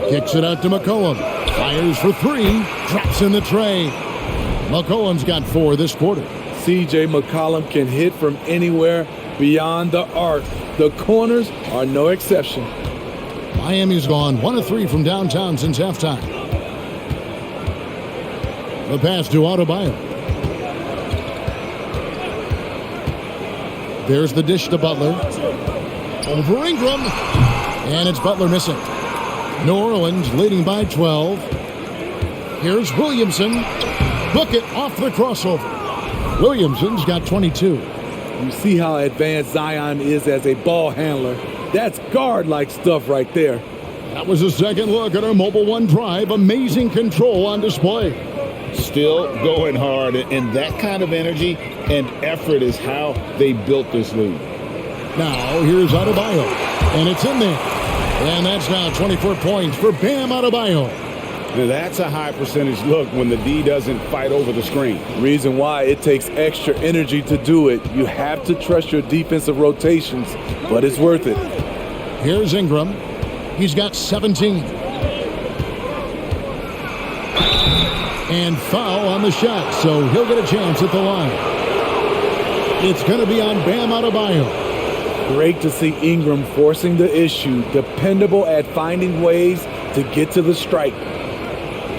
Kicks it out to McCollum. Fires for 3. Drops in the tray. McCollum's got 4 this quarter. C.J. McCollum can hit from anywhere beyond the arc. The corners are no exception. Miami's gone 1 of 3 from downtown since halftime. The pass to Adebayo. There's the dish to Butler. Over Ingram. And it's Butler missing. New Orleans leading by 12. Here's Williamson. Book it off the crossover. Williamson's got 22. You see how advanced Zion is as a ball handler. That's guard-like stuff right there. That was a second look at our Mobile One drive. Amazing control on display. Still going hard, and that kind of energy and effort is how they built this league. Now here's Adebayo, and it's in there. And that's now 24 points for Bam Adebayo. Now that's a high percentage look when the D doesn't fight over the screen. Reason why it takes extra energy to do it. You have to trust your defensive rotations, but it's worth it. Here's Ingram. He's got 17. And foul on the shot, so he'll get a chance at the line. It's going to be on Bam Adebayo. Great to see Ingram forcing the issue, dependable at finding ways to get to the strike.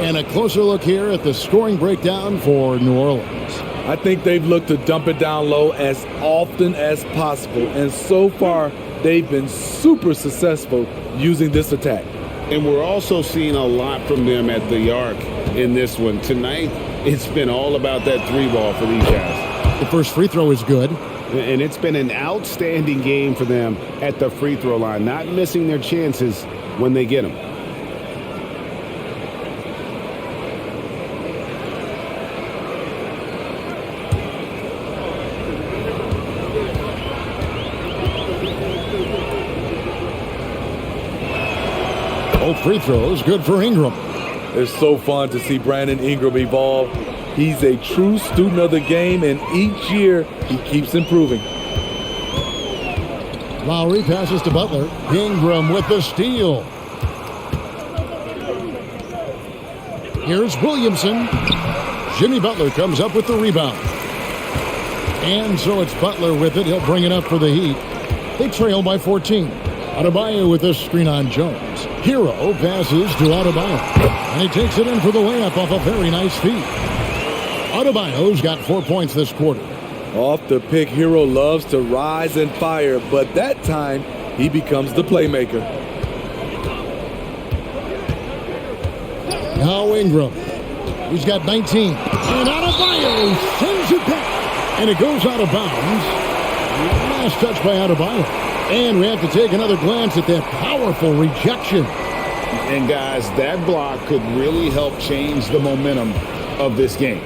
And a closer look here at the scoring breakdown for New Orleans. I think they've looked to dump it down low as often as possible, and so far they've been super successful using this attack. And we're also seeing a lot from them at the arc in this one. Tonight, it's been all about that 3-ball for these guys. The first free throw is good. And it's been an outstanding game for them at the free throw line, not missing their chances when they get them. Both free throws good for Ingram. It's so fun to see Brandon Ingram evolve. He's a true student of the game, and each year he keeps improving. Lowry passes to Butler. Ingram with the steal. Here's Williamson. Jimmy Butler comes up with the rebound. And so it's Butler with it. He'll bring it up for the Heat. They trail by 14. Adebayo with a screen on Jones. Hero passes to Adebayo. And he takes it in for the layup off a very nice feed. Adebayo's got 4 points this quarter. Off the pick, Hero loves to rise and fire, but that time he becomes the playmaker. Now Ingram. He's got 19. And Adebayo sends it back. And it goes out of bounds. Last touch by Adebayo. And we have to take another glance at that powerful rejection. And guys, that block could really help change the momentum of this game.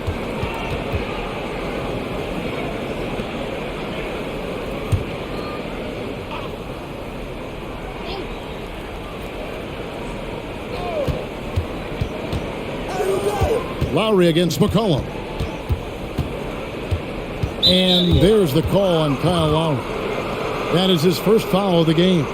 Lowry against McCollum. And there's the call on Kyle Lowry. That is his first foul of the game.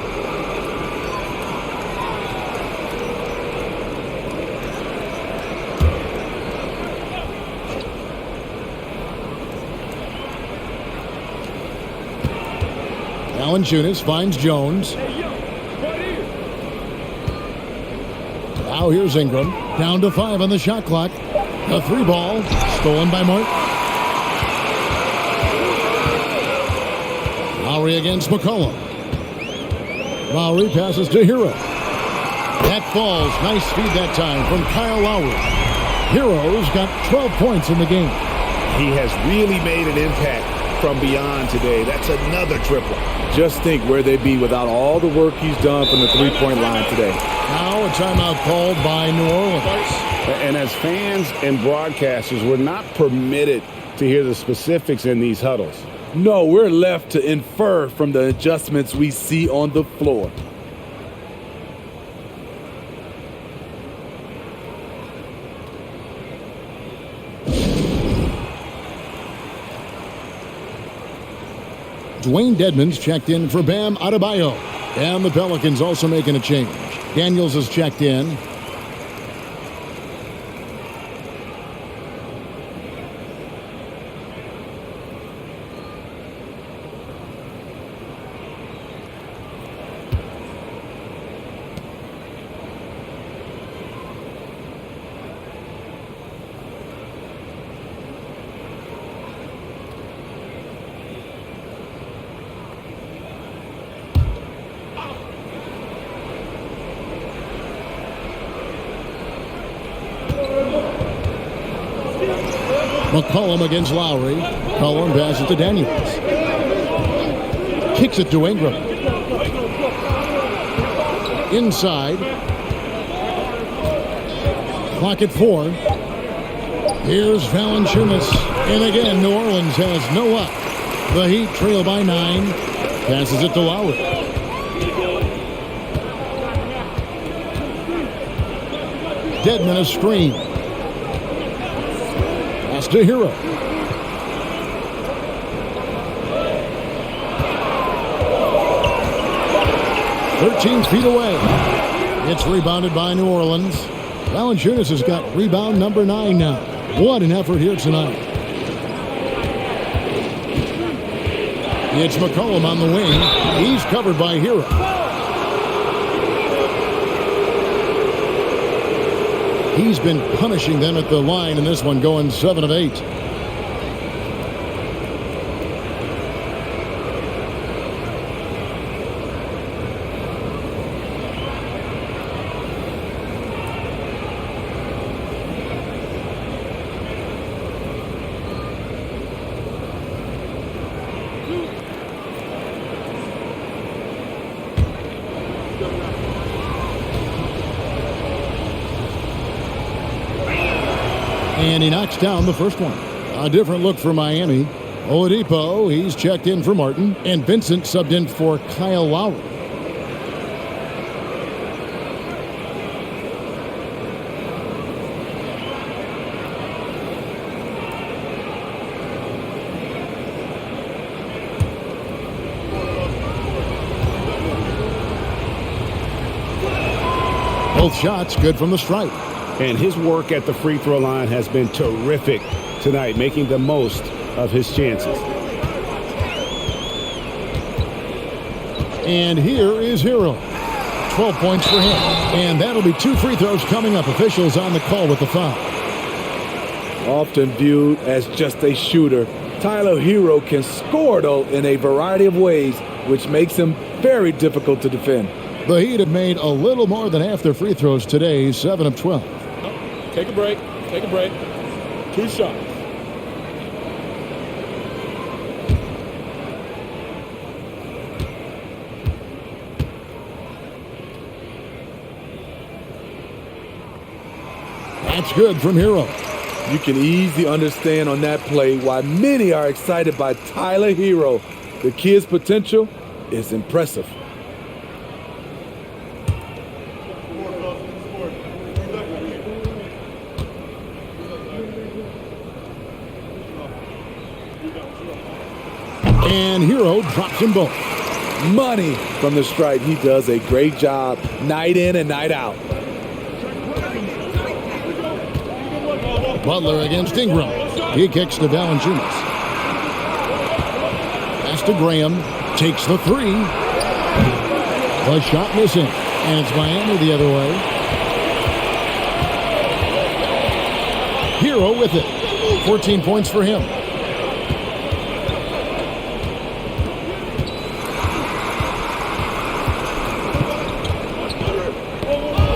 Valanciunas finds Jones. Now here's Ingram. Down to 5 on the shot clock. A 3-ball stolen by Martin. Lowry against McCollum. Lowry passes to Hero. That falls. Nice feed that time from Kyle Lowry. Hero's got 12 points in the game. He has really made an impact from beyond today. That's another triple. Just think where they'd be without all the work he's done from the three-point line today. Now a timeout called by New Orleans. And as fans and broadcasters, we're not permitted to hear the specifics in these huddles. No, we're left to infer from the adjustments we see on the floor. Dwayne Dedmon's checked in for Bam Adebayo. And the Pelicans also making a change. Daniels is checked in. McCollum against Lowry. McCollum passes to Daniels. Kicks it to Ingram. Inside. Clock at 4. Here's Valanciunas. And again, New Orleans has no up. The Heat trail by 9. Passes it to Lowry. Dedmon a screen. To Hero. 13 feet away. It's rebounded by New Orleans. Valanciunas has got rebound number 9 now. What an effort here tonight. It's McCollum on the wing. He's covered by Hero. He's been punishing them at the line in this one, going 7 of 8. And he knocks down the first one. A different look for Miami. Oladipo, he's checked in for Martin. And Vincent subbed in for Kyle Lowry. Both shots good from the stripe. And his work at the free throw line has been terrific tonight, making the most of his chances. And here is Hero. 12 points for him. And that'll be 2 free throws coming up. Officials on the call with the foul. Often viewed as just a shooter, Tyler Hero can score, though, in a variety of ways, which makes him very difficult to defend. The Heat have made a little more than half their free throws today, 7 of 12. Take a break. Take a break. 2 shots. That's good from Hero. You can easily understand on that play why many are excited by Tyler Hero. The kid's potential is impressive. And Hero drops them both. Money from the stripe. He does a great job night in and night out. Butler against Ingram. He kicks to Valanciunas. Pass to Graham. Takes the 3. The shot missing. And it's Miami the other way. Hero with it. 14 points for him.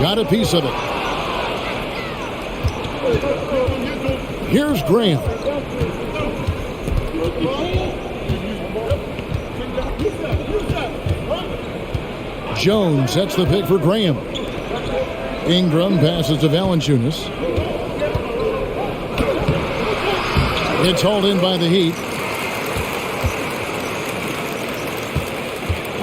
Got a piece of it. Here's Graham. Jones sets the pick for Graham. Ingram passes to Valanciunas. It's hauled in by the Heat.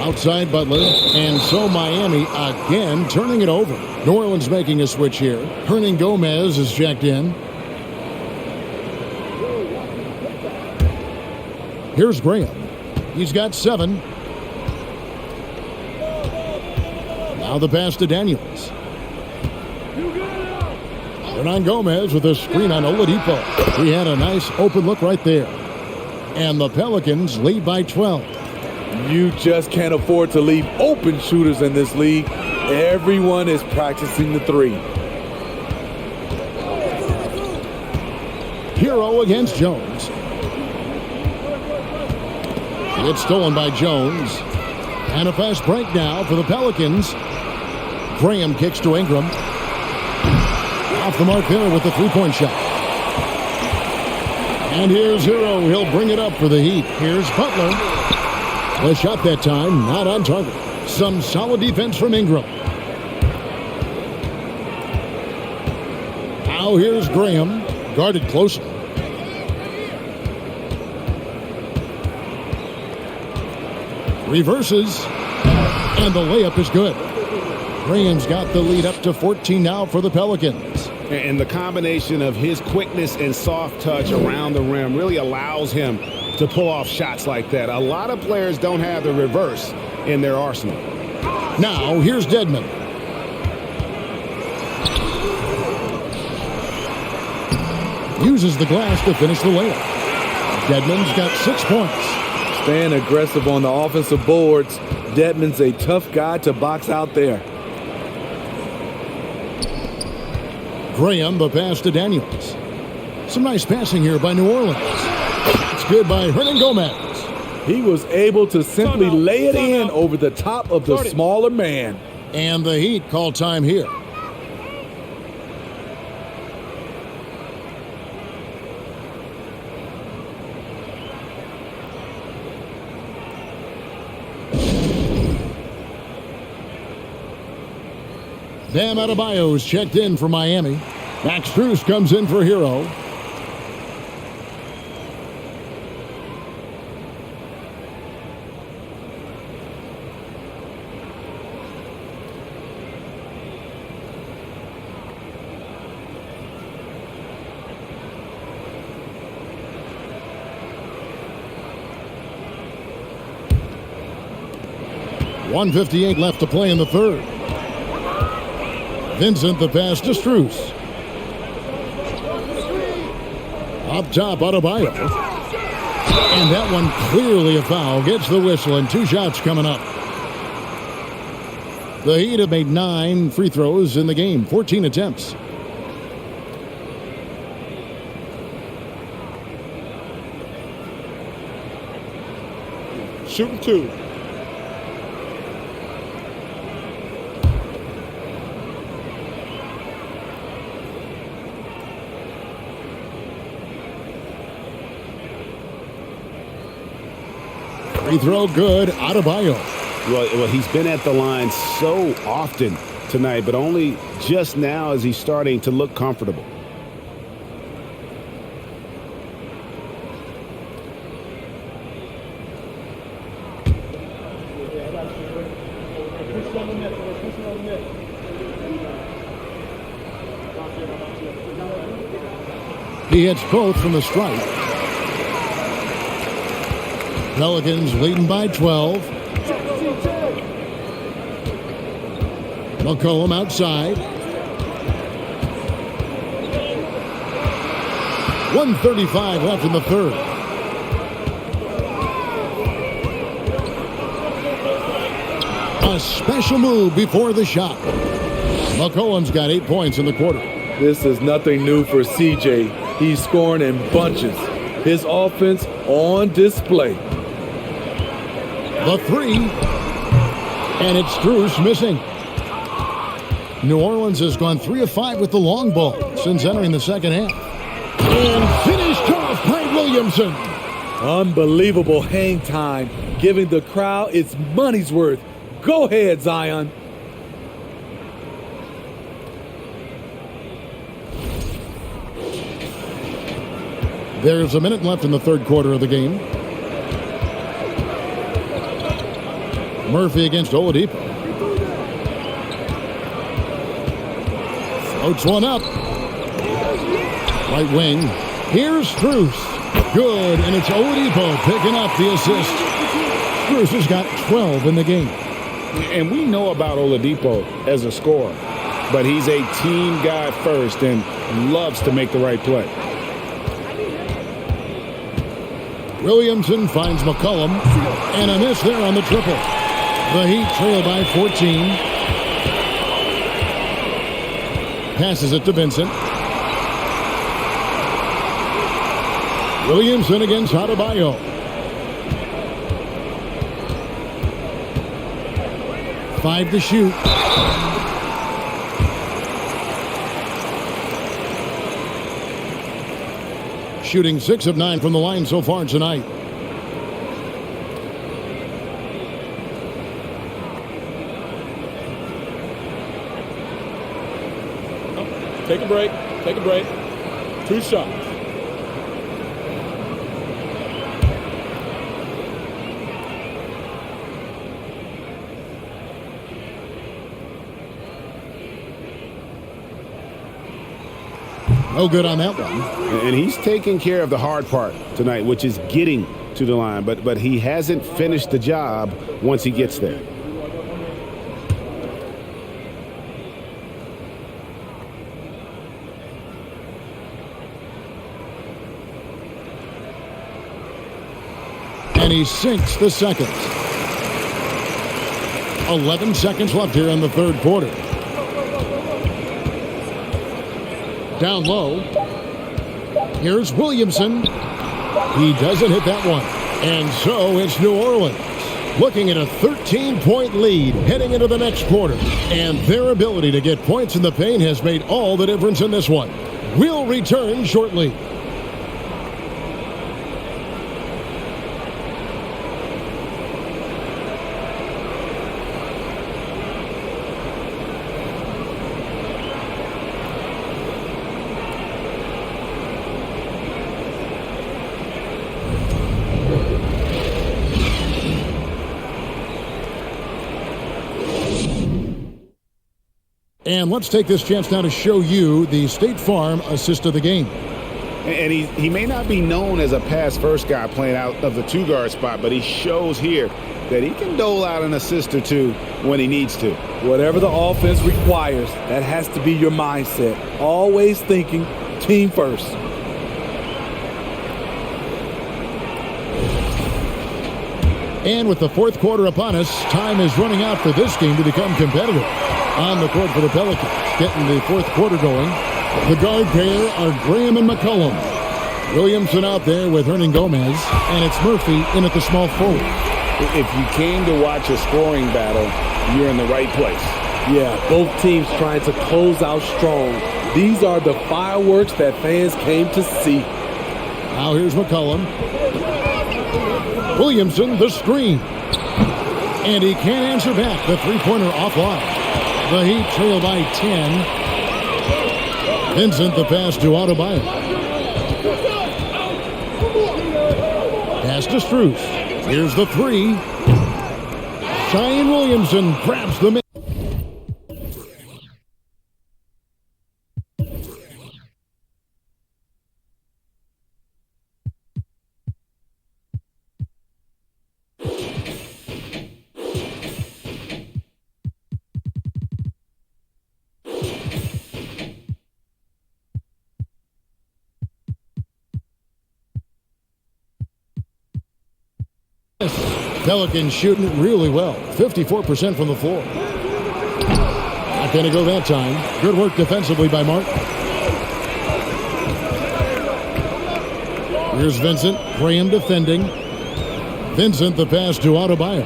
Outside Butler, and so Miami again turning it over. New Orleans making a switch here. Hernan Gomez is checked in. Here's Graham. He's got 7. Now the pass to Daniels. Hernan Gomez with a screen on Oladipo. He had a nice open look right there. And the Pelicans lead by 12. You just can't afford to leave open shooters in this league. Everyone is practicing the 3. Hero against Jones. It's stolen by Jones. And a fast break now for the Pelicans. Graham kicks to Ingram. Off the mark there with the three-point shot. And here's Hero. He'll bring it up for the Heat. Here's Butler. The shot that time, not on target. Some solid defense from Ingram. Now here's Graham, guarded closely. Reverses, and the layup is good. Graham's got the lead up to 14 now for the Pelicans. And the combination of his quickness and soft touch around the rim really allows him to pull off shots like that. A lot of players don't have the reverse in their arsenal. Now, here's Dedmon. Uses the glass to finish the layup. Dedmon's got 6 points. Staying aggressive on the offensive boards. Dedmon's a tough guy to box out there. Graham, the pass to Daniels. Some nice passing here by New Orleans. It's good by Hernan Gomez. He was able to simply lay it in over the top of the smaller man. And the Heat call time here. Bam Adebayo's checked in for Miami. Max Strus comes in for Hero. .158 left to play in the third. Vincent, the pass to Strus. Up top, Adebayo. And that one clearly a foul. Gets the whistle, and 2 shots coming up. The Heat have made 9 free throws in the game, 14 attempts. Shooting 2. Free throw good, Adebayo. Well, he's been at the line so often tonight, but only just now is he starting to look comfortable. He hits both from the stripe. Pelicans leading by 12. McCollum outside. 1:35 left in the third. A special move before the shot. McCollum's got 8 points in the quarter. This is nothing new for CJ. He's scoring in bunches. His offense on display. The three. And it's Strus missing. New Orleans has gone 3 of 5 with the long ball since entering the second half. And finished off by Williamson. Unbelievable hang time, giving the crowd its money's worth. Go ahead, Zion. There's a minute left in the third quarter of the game. Murphy against Oladipo. Floats one up. Right wing. Here's Strus. Good, and it's Oladipo picking up the assist. Strus has got 12 in the game. And we know about Oladipo as a scorer, but he's a team guy first and loves to make the right play. Williamson finds McCollum, and a miss there on the triple. The Heat trail by 14. Passes it to Vincent. Williamson against Adebayo. Five to shoot. Shooting 6 of 9 from the line so far tonight. Take a break. Take a break. 2 shots. No good on that one. And he's taking care of the hard part tonight, which is getting to the line. But he hasn't finished the job once he gets there. And he sinks the second. 11 seconds left here in the third quarter. Down low. Here's Williamson. He doesn't hit that one. And so it's New Orleans looking at a 13-point lead heading into the next quarter. And their ability to get points in the paint has made all the difference in this one. We'll return shortly. And let's take this chance now to show you the State Farm assist of the game. And he may not be known as a pass-first guy playing out of the two-guard spot, but he shows here that he can dole out an assist or two when he needs to. Whatever the offense requires, that has to be your mindset. Always thinking team first. And with the fourth quarter upon us, time is running out for this game to become competitive. On the court for the Pelicans, getting the fourth quarter going. The guard pair are Graham and McCollum. Williamson out there with Hernan Gomez, and it's Murphy in at the small forward. If you came to watch a scoring battle, you're in the right place. Yeah, both teams trying to close out strong. These are the fireworks that fans came to see. Now here's McCollum. Williamson, the screen. And he can't answer back. The three-pointer offline. The Heat trail by 10. Vincent, the pass to Adebayo. Pass to Strus. Here's the three. Zion Williamson grabs the miss. Pelicans shooting really well. 54% from the floor. Not going to go that time. Good work defensively by Mark. Here's Vincent. Graham defending. Vincent, the pass to Adebayo.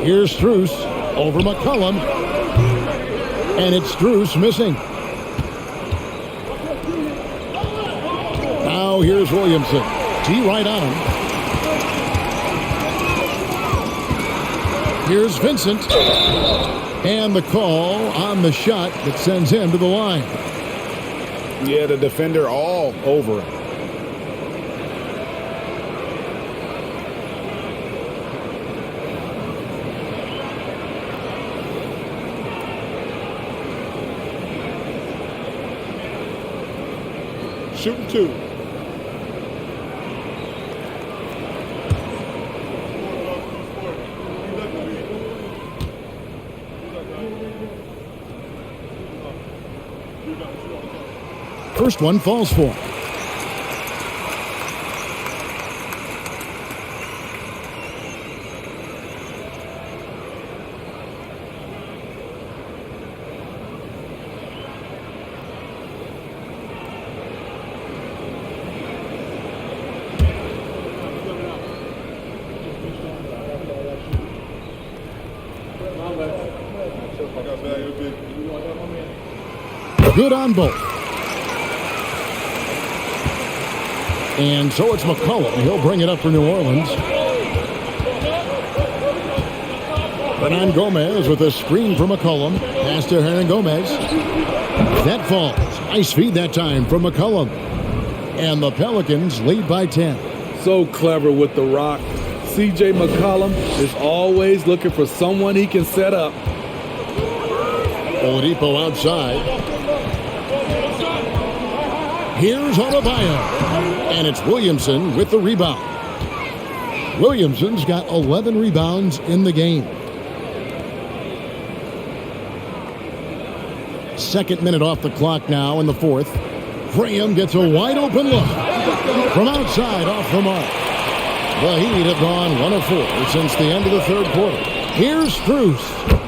Here's Strus over McCollum. And it's Strus missing. Now here's Williamson. T right on him. Here's Vincent. And the call on the shot that sends him to the line. Yeah, the defender all over him. Shooting 2. First one falls for him. Good on both. And so it's McCollum. He'll bring it up for New Orleans. Hernan Gomez with a screen from McCollum. Pass to Hernan Gomez. That falls. Nice feed that time from McCollum. And the Pelicans lead by 10. So clever with the rock. C.J. McCollum is always looking for someone he can set up. Oladipo outside. Here's Adebayo. And it's Williamson with the rebound. Williamson's got 11 rebounds in the game. Second minute off the clock now in the fourth. Graham gets a wide open look. From outside off the mark. The Heat have gone 1 of 4 since the end of the third quarter. Here's Strus.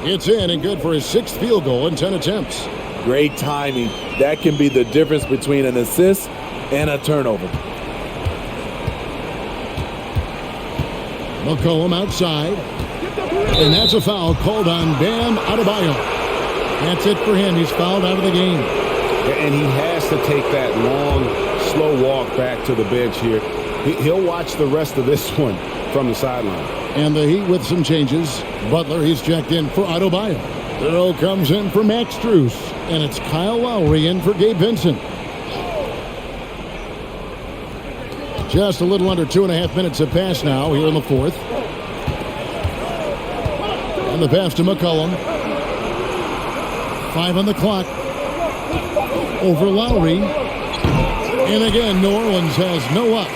It's in and good for his 6th field goal in 10 attempts. Great timing. That can be the difference between an assist and a turnover. McCollum outside. And that's a foul called on Bam Adebayo. That's it for him. He's fouled out of the game. And he has to take that long, slow walk back to the bench here. He'll watch the rest of this one from the sideline. And the Heat with some changes. Butler, he's checked in for Adebayo. Earl comes in for Max Strus. And it's Kyle Lowry in for Gabe Vincent. Just a little under 2.5 minutes have passed now here in the fourth. And the pass to McCollum. 5 on the clock. Over Lowry. And again, New Orleans has no luck.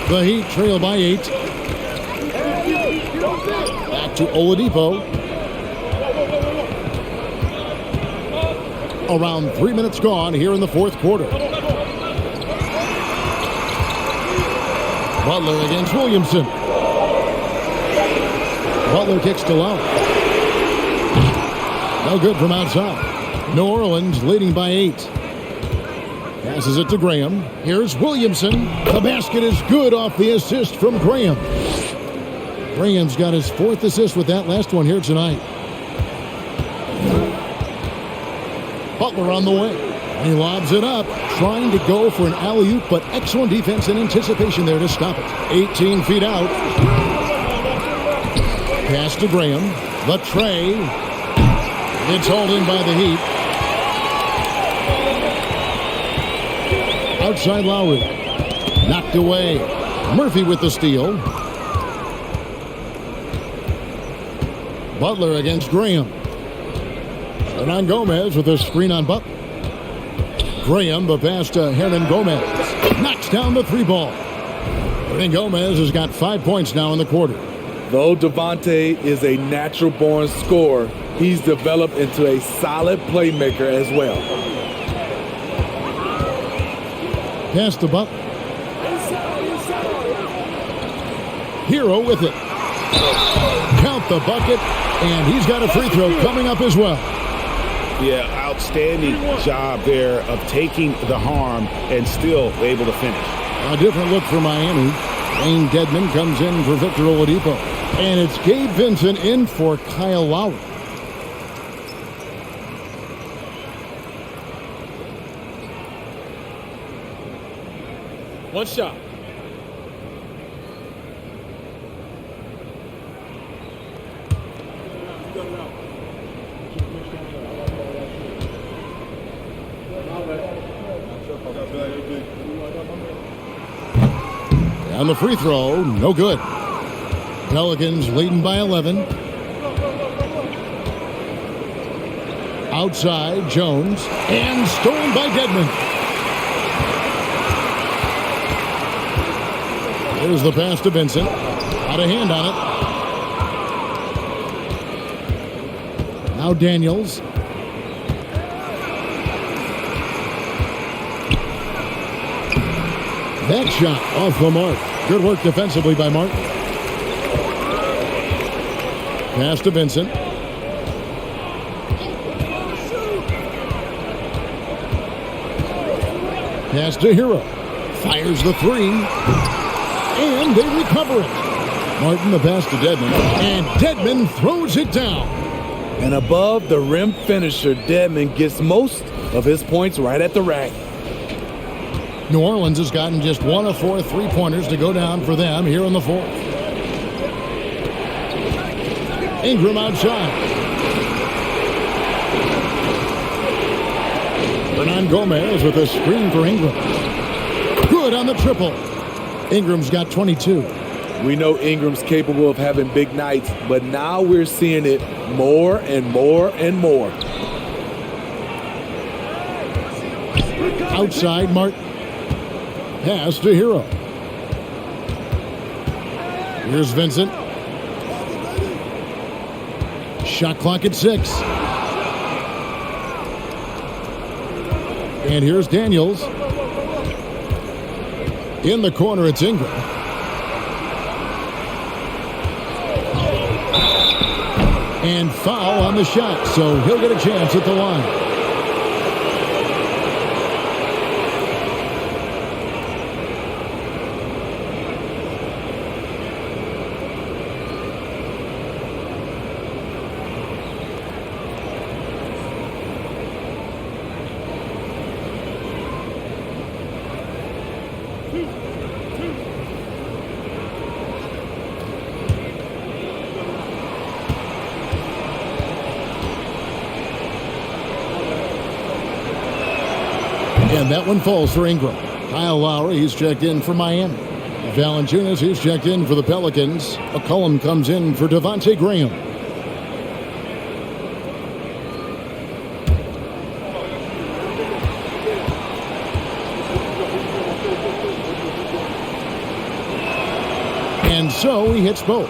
The Heat trail by 8. Back to Oladipo. Around 3 minutes gone here in the fourth quarter. Butler against Williamson. Butler kicks to Lowry. No good from outside. New Orleans leading by 8. Passes it to Graham. Here's Williamson. The basket is good off the assist from Graham. Graham's got his 4th assist with that last one here tonight. Butler on the way. He lobs it up, trying to go for an alley-oop, but excellent defense and anticipation there to stop it. 18 feet out. Pass to Graham. The tray. It's hauled in by the Heat. Outside Lowry. Knocked away. Murphy with the steal. Butler against Graham. Hernan Gomez with a screen on Butler. Graham, the pass to Hernan Gomez. Knocks down the 3 ball. Hernan Gomez has got 5 points now in the quarter. Though Devontae is a natural-born scorer, he's developed into a solid playmaker as well. Pass to Butler. Hero with it. Count the bucket, and he's got a free throw coming up as well. Yeah, outstanding job there of taking the harm and still able to finish. A different look for Miami. Wayne Dedmon comes in for Victor Oladipo. And it's Gabe Vincent in for Kyle Lowry. One shot. On the free throw, no good. Pelicans leading by 11. Outside, Jones. And stolen by Dedmon. Here's the pass to Vincent. Out of hand on it. Now Daniels. That shot off the mark. Good work defensively by Martin. Pass to Vincent. Pass to Hero. Fires the three. And they recover it. Martin the pass to Dedmon. And Dedmon throws it down. And above the rim finisher, Dedmon gets most of his points right at the rack. New Orleans has gotten just 1 of 4 3-pointers to go down for them here in the fourth. Ingram outside. Hernan Gomez with a screen for Ingram. Good on the triple. Ingram's got 22. We know Ingram's capable of having big nights, but now we're seeing it more and more and more. Outside, Martin. Pass to Hero. Here's Vincent. Shot clock at 6. And here's Daniels. In the corner, it's Ingram. And foul on the shot, so he'll get a chance at the line. And that one falls for Ingram. Kyle Lowry, he's checked in for Miami. Valanciunas, he's checked in for the Pelicans. McCollum comes in for Devontae Graham. And so he hits both.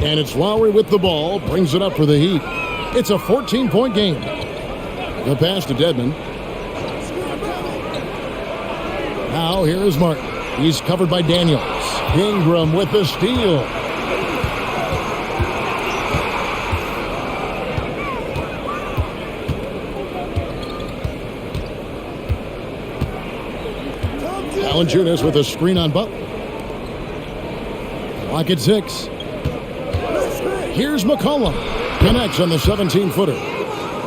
And it's Lowry with the ball, brings it up for the Heat. It's a 14-point game. The pass to Dedmon. Now here is Martin. He's covered by Daniels. Ingram with the steal. Valanciunas with a screen on Butler. Clock at 6. Here's McCollum. Connects on the 17-footer.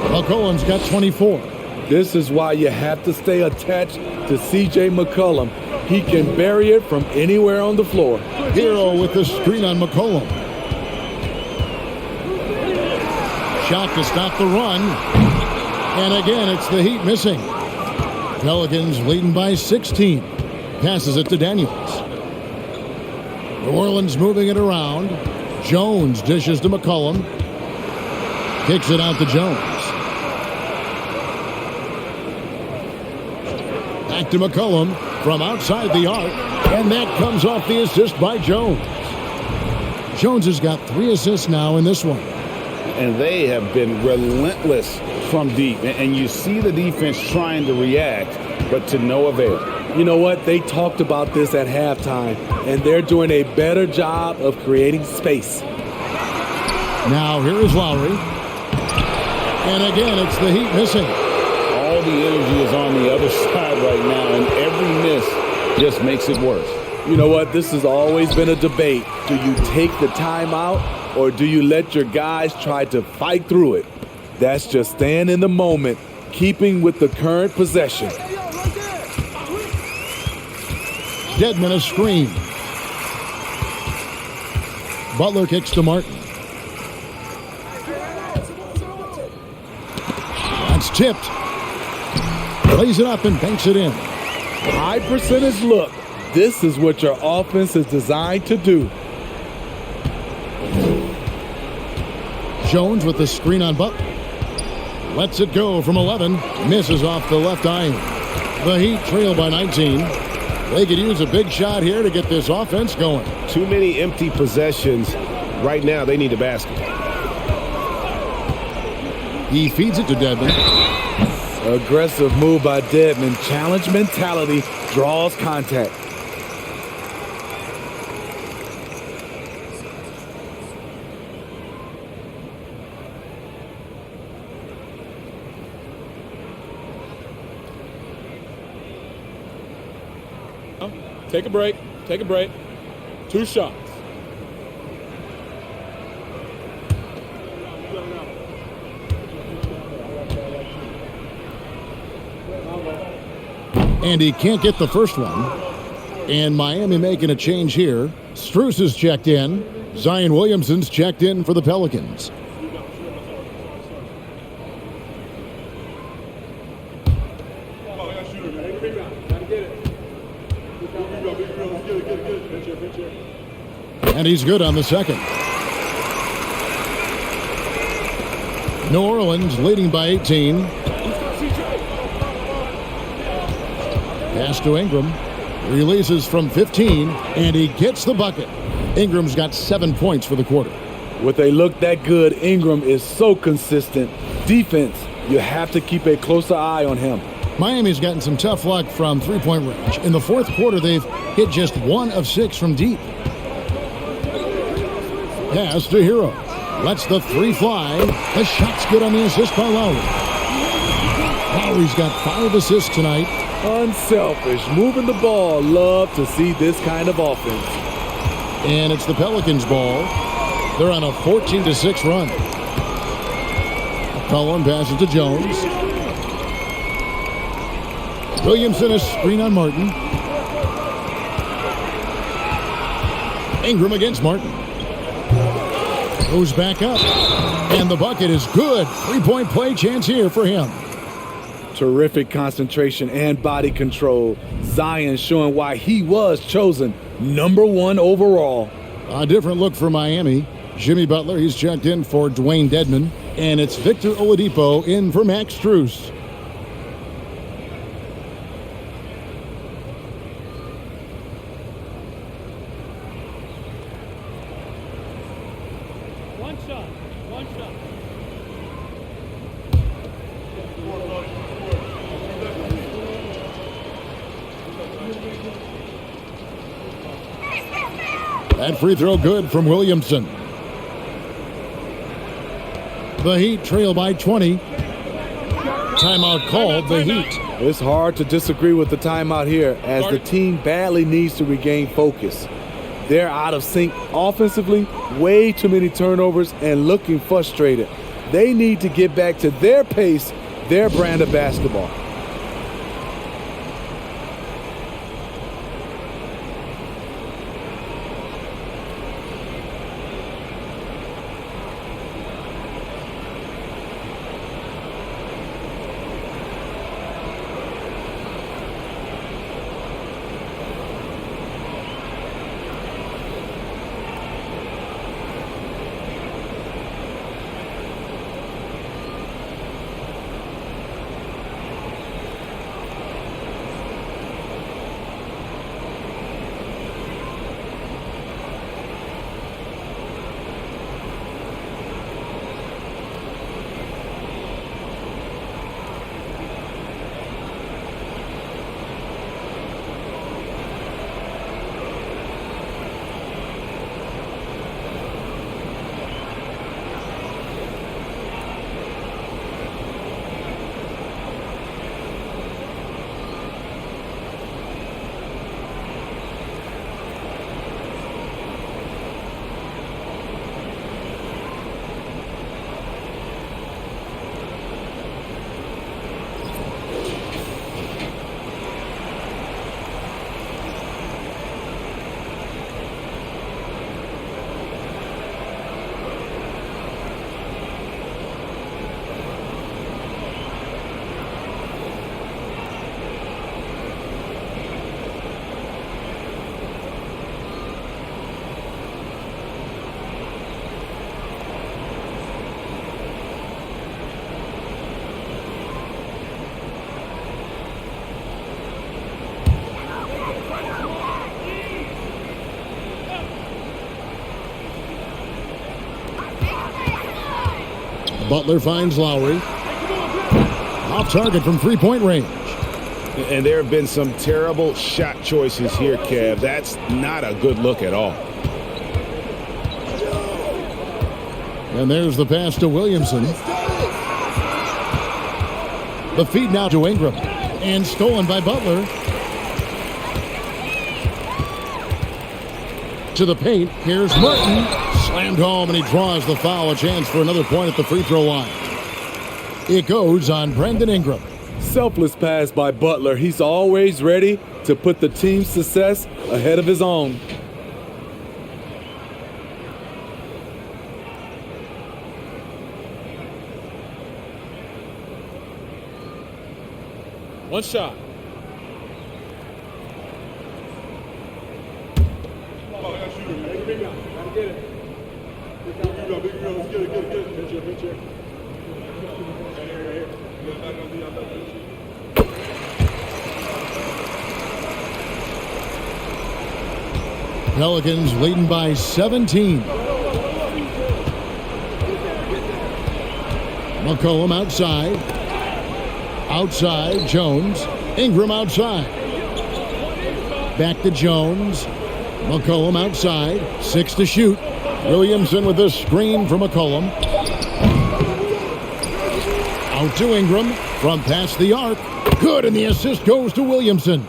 McCollum's got 24. This is why you have to stay attached to C.J. McCollum. He can bury it from anywhere on the floor. Hero with the screen on McCollum. Shot to stop the run. And again, it's the Heat missing. Pelicans leading by 16. Passes it to Daniels. New Orleans moving it around. Jones dishes to McCollum. Kicks it out to Jones. Back to McCollum from outside the arc. And that comes off the assist by Jones. Jones has got 3 assists now in this one. And they have been relentless from deep. And you see the defense trying to react, but to no avail. You know what? They talked about this at halftime, and they're doing a better job of creating space. Now here is Lowry. And again, it's the Heat missing. All the energy is on the other side right now, and every miss just makes it worse. You know what? This has always been a debate. Do you take the timeout, or do you let your guys try to fight through it? That's just staying in the moment, keeping with the current possession. Dedmon a screen. Butler kicks to Martin. That's tipped. Lays it up and banks it in. High percentage look. This is what your offense is designed to do. Jones with the screen on Butler. Lets it go from 11. Misses off the left eye. The Heat trail by 19. They could use a big shot here to get this offense going. Too many empty possessions. Right now, they need a basket. He feeds it to Dedmon. Aggressive move by Dedmon. Challenge mentality draws contact. Take a break. Take a break. 2 shots. And he can't get the first one. And Miami making a change here. Strus is checked in. Zion Williamson's checked in for the Pelicans. And he's good on the second. New Orleans leading by 18. Pass to Ingram. Releases from 15, and he gets the bucket. Ingram's got 7 points for the quarter. With a look that good, Ingram is so consistent. Defense, you have to keep a closer eye on him. Miami's gotten some tough luck from three-point range. In the fourth quarter, they've hit just 1 of 6 from deep. Pass to Hero. Lets the 3 fly. The shot's good on the assist by Lowry. Lowry's got 5 assists tonight. Unselfish, moving the ball. Love to see this kind of offense. And it's the Pelicans' ball. They're on a 14-6 run. Cullen passes to Jones. Williamson a screen on Martin. Ingram against Martin. Goes back up. And the bucket is good. 3-point play chance here for him. Terrific concentration and body control. Zion showing why he was chosen #1 overall. A different look for Miami. Jimmy Butler, he's checked in for Dwayne Dedmon. And it's Victor Oladipo in for Max Strus. One shot. That free throw good from Williamson. The Heat trail by 20. Timeout called the Heat. It's hard to disagree with the timeout here as the team badly needs to regain focus. They're out of sync offensively, way too many turnovers, and looking frustrated. They need to get back to their pace, their brand of basketball. Butler finds Lowry. Off target from three-point range. And there have been some terrible shot choices here, Kev. That's not a good look at all. And there's the pass to Williamson. The feed now to Ingram. And stolen by Butler. To the paint. Here's Martin. Slammed home, and he draws the foul. A chance for another point at the free throw line. It goes on Brandon Ingram. Selfless pass by Butler. He's always ready to put the team's success ahead of his own. One shot. Pelicans leading by 17. McCollum outside. Outside, Jones. Ingram outside. Back to Jones. McCollum outside. 6 to shoot. Williamson with this screen from McCollum. Out to Ingram. From past the arc. Good, and the assist goes to Williamson.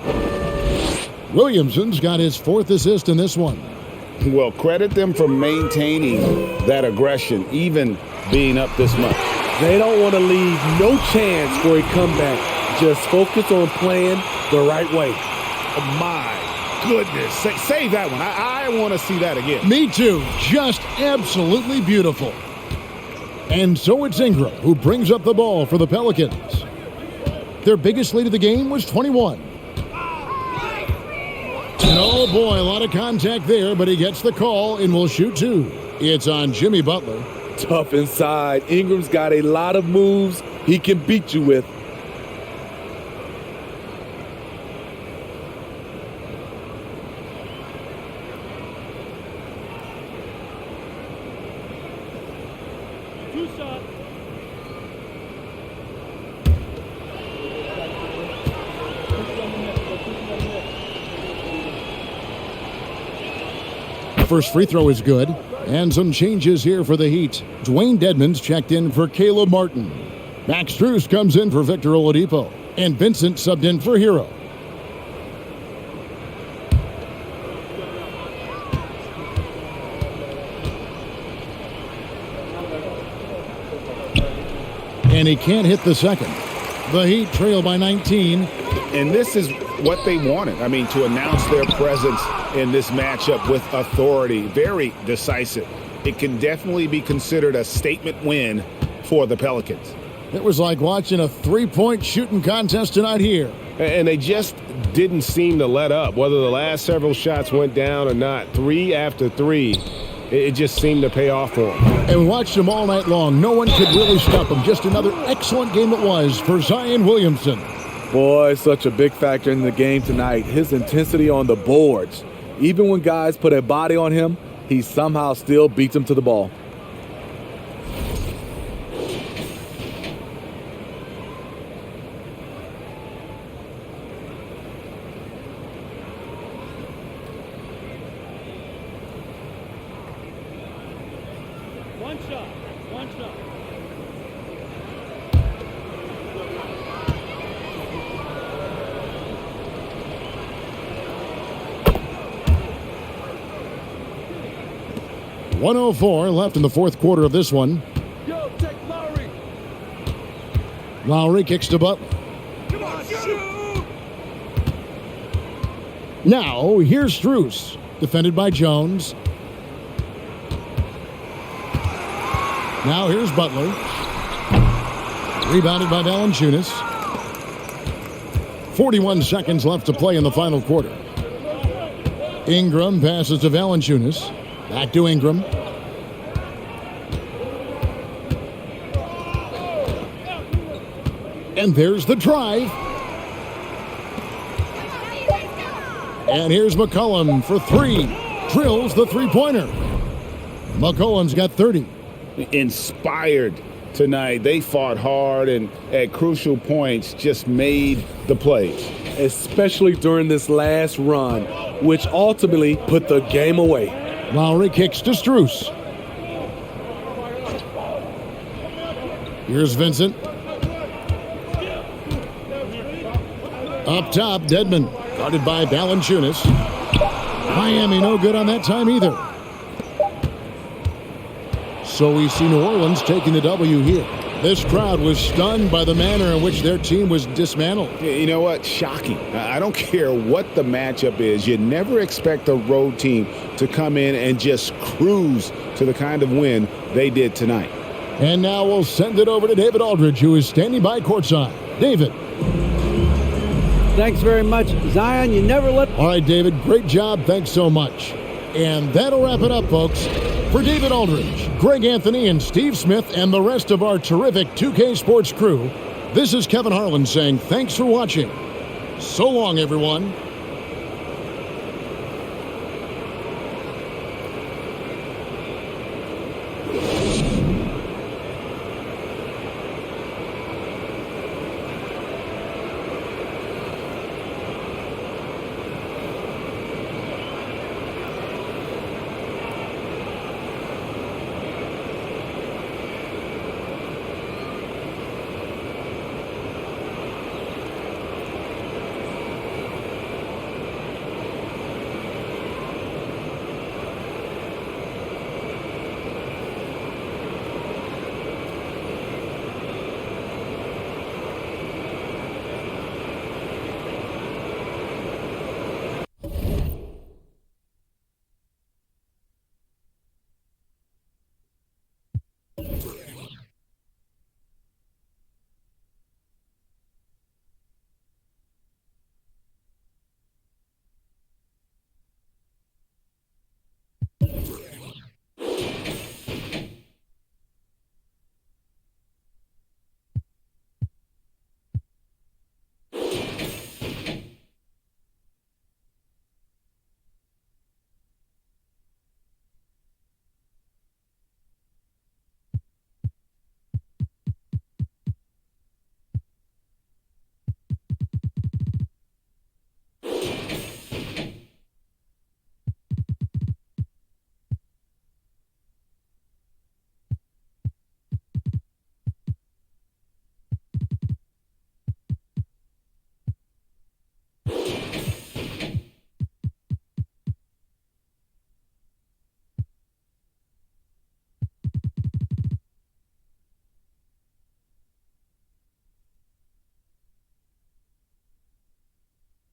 Williamson's got his 4th assist in this one. Well, credit them for maintaining that aggression, even being up this much. They don't want to leave no chance for a comeback. Just focus on playing the right way. Oh, my goodness. Save that one. I want to see that again. Me too. Just absolutely beautiful. And so it's Ingram who brings up the ball for the Pelicans. Their biggest lead of the game was 21. And oh boy, a lot of contact there, but he gets the call and will shoot 2. It's on Jimmy Butler. Tough inside. Ingram's got a lot of moves he can beat you with. Two shots. First free throw is good. And some changes here for the Heat. Dwayne Dedmon's checked in for Caleb Martin. Max Strus comes in for Victor Oladipo. And Vincent subbed in for Hero. And he can't hit the second. The Heat trail by 19. And this is what they wanted. I mean, to announce their presence in this matchup with authority. Very decisive. It can definitely be considered a statement win for the Pelicans. It was like watching a three-point shooting contest tonight here. And they just didn't seem to let up. Whether the last several shots went down or not, 3 after 3, it just seemed to pay off for them. And we watched them all night long. No one could really stop them. Just another excellent game it was for Zion Williamson. Boy, such a big factor in the game tonight. His intensity on the boards. Even when guys put a body on him, he somehow still beats them to the ball. One shot. One shot. .104 left in the fourth quarter of this one. Yo, take Lowry. Lowry kicks to Butler. Come on, shoot. Now, here's Strus. Defended by Jones. Now here's Butler. Rebounded by Valanciunas. 41 seconds left to play in the final quarter. Ingram passes to Valanciunas. Back to Ingram. And there's the drive. And here's McCollum for 3. Drills the three-pointer. McCollum's got 30. Inspired tonight. They fought hard and at crucial points just made the plays. Especially during this last run, which ultimately put the game away. Lowry kicks to Strus. Here's Vincent. Up top, Dedmon. Guarded by Valanciunas. Miami no good on that time either. So we see New Orleans taking the W here. This crowd was stunned by the manner in which their team was dismantled. You know what? Shocking. I don't care what the matchup is. You never expect a road team to come in and just cruise to the kind of win they did tonight. And now we'll send it over to David Aldridge, who is standing by courtside. David. Thanks very much, Zion. You never let... All right, David, great job. Thanks so much. And that'll wrap it up, folks. For David Aldridge, Greg Anthony, and Steve Smith, and the rest of our terrific 2K Sports crew, this is Kevin Harlan saying thanks for watching. So long, everyone.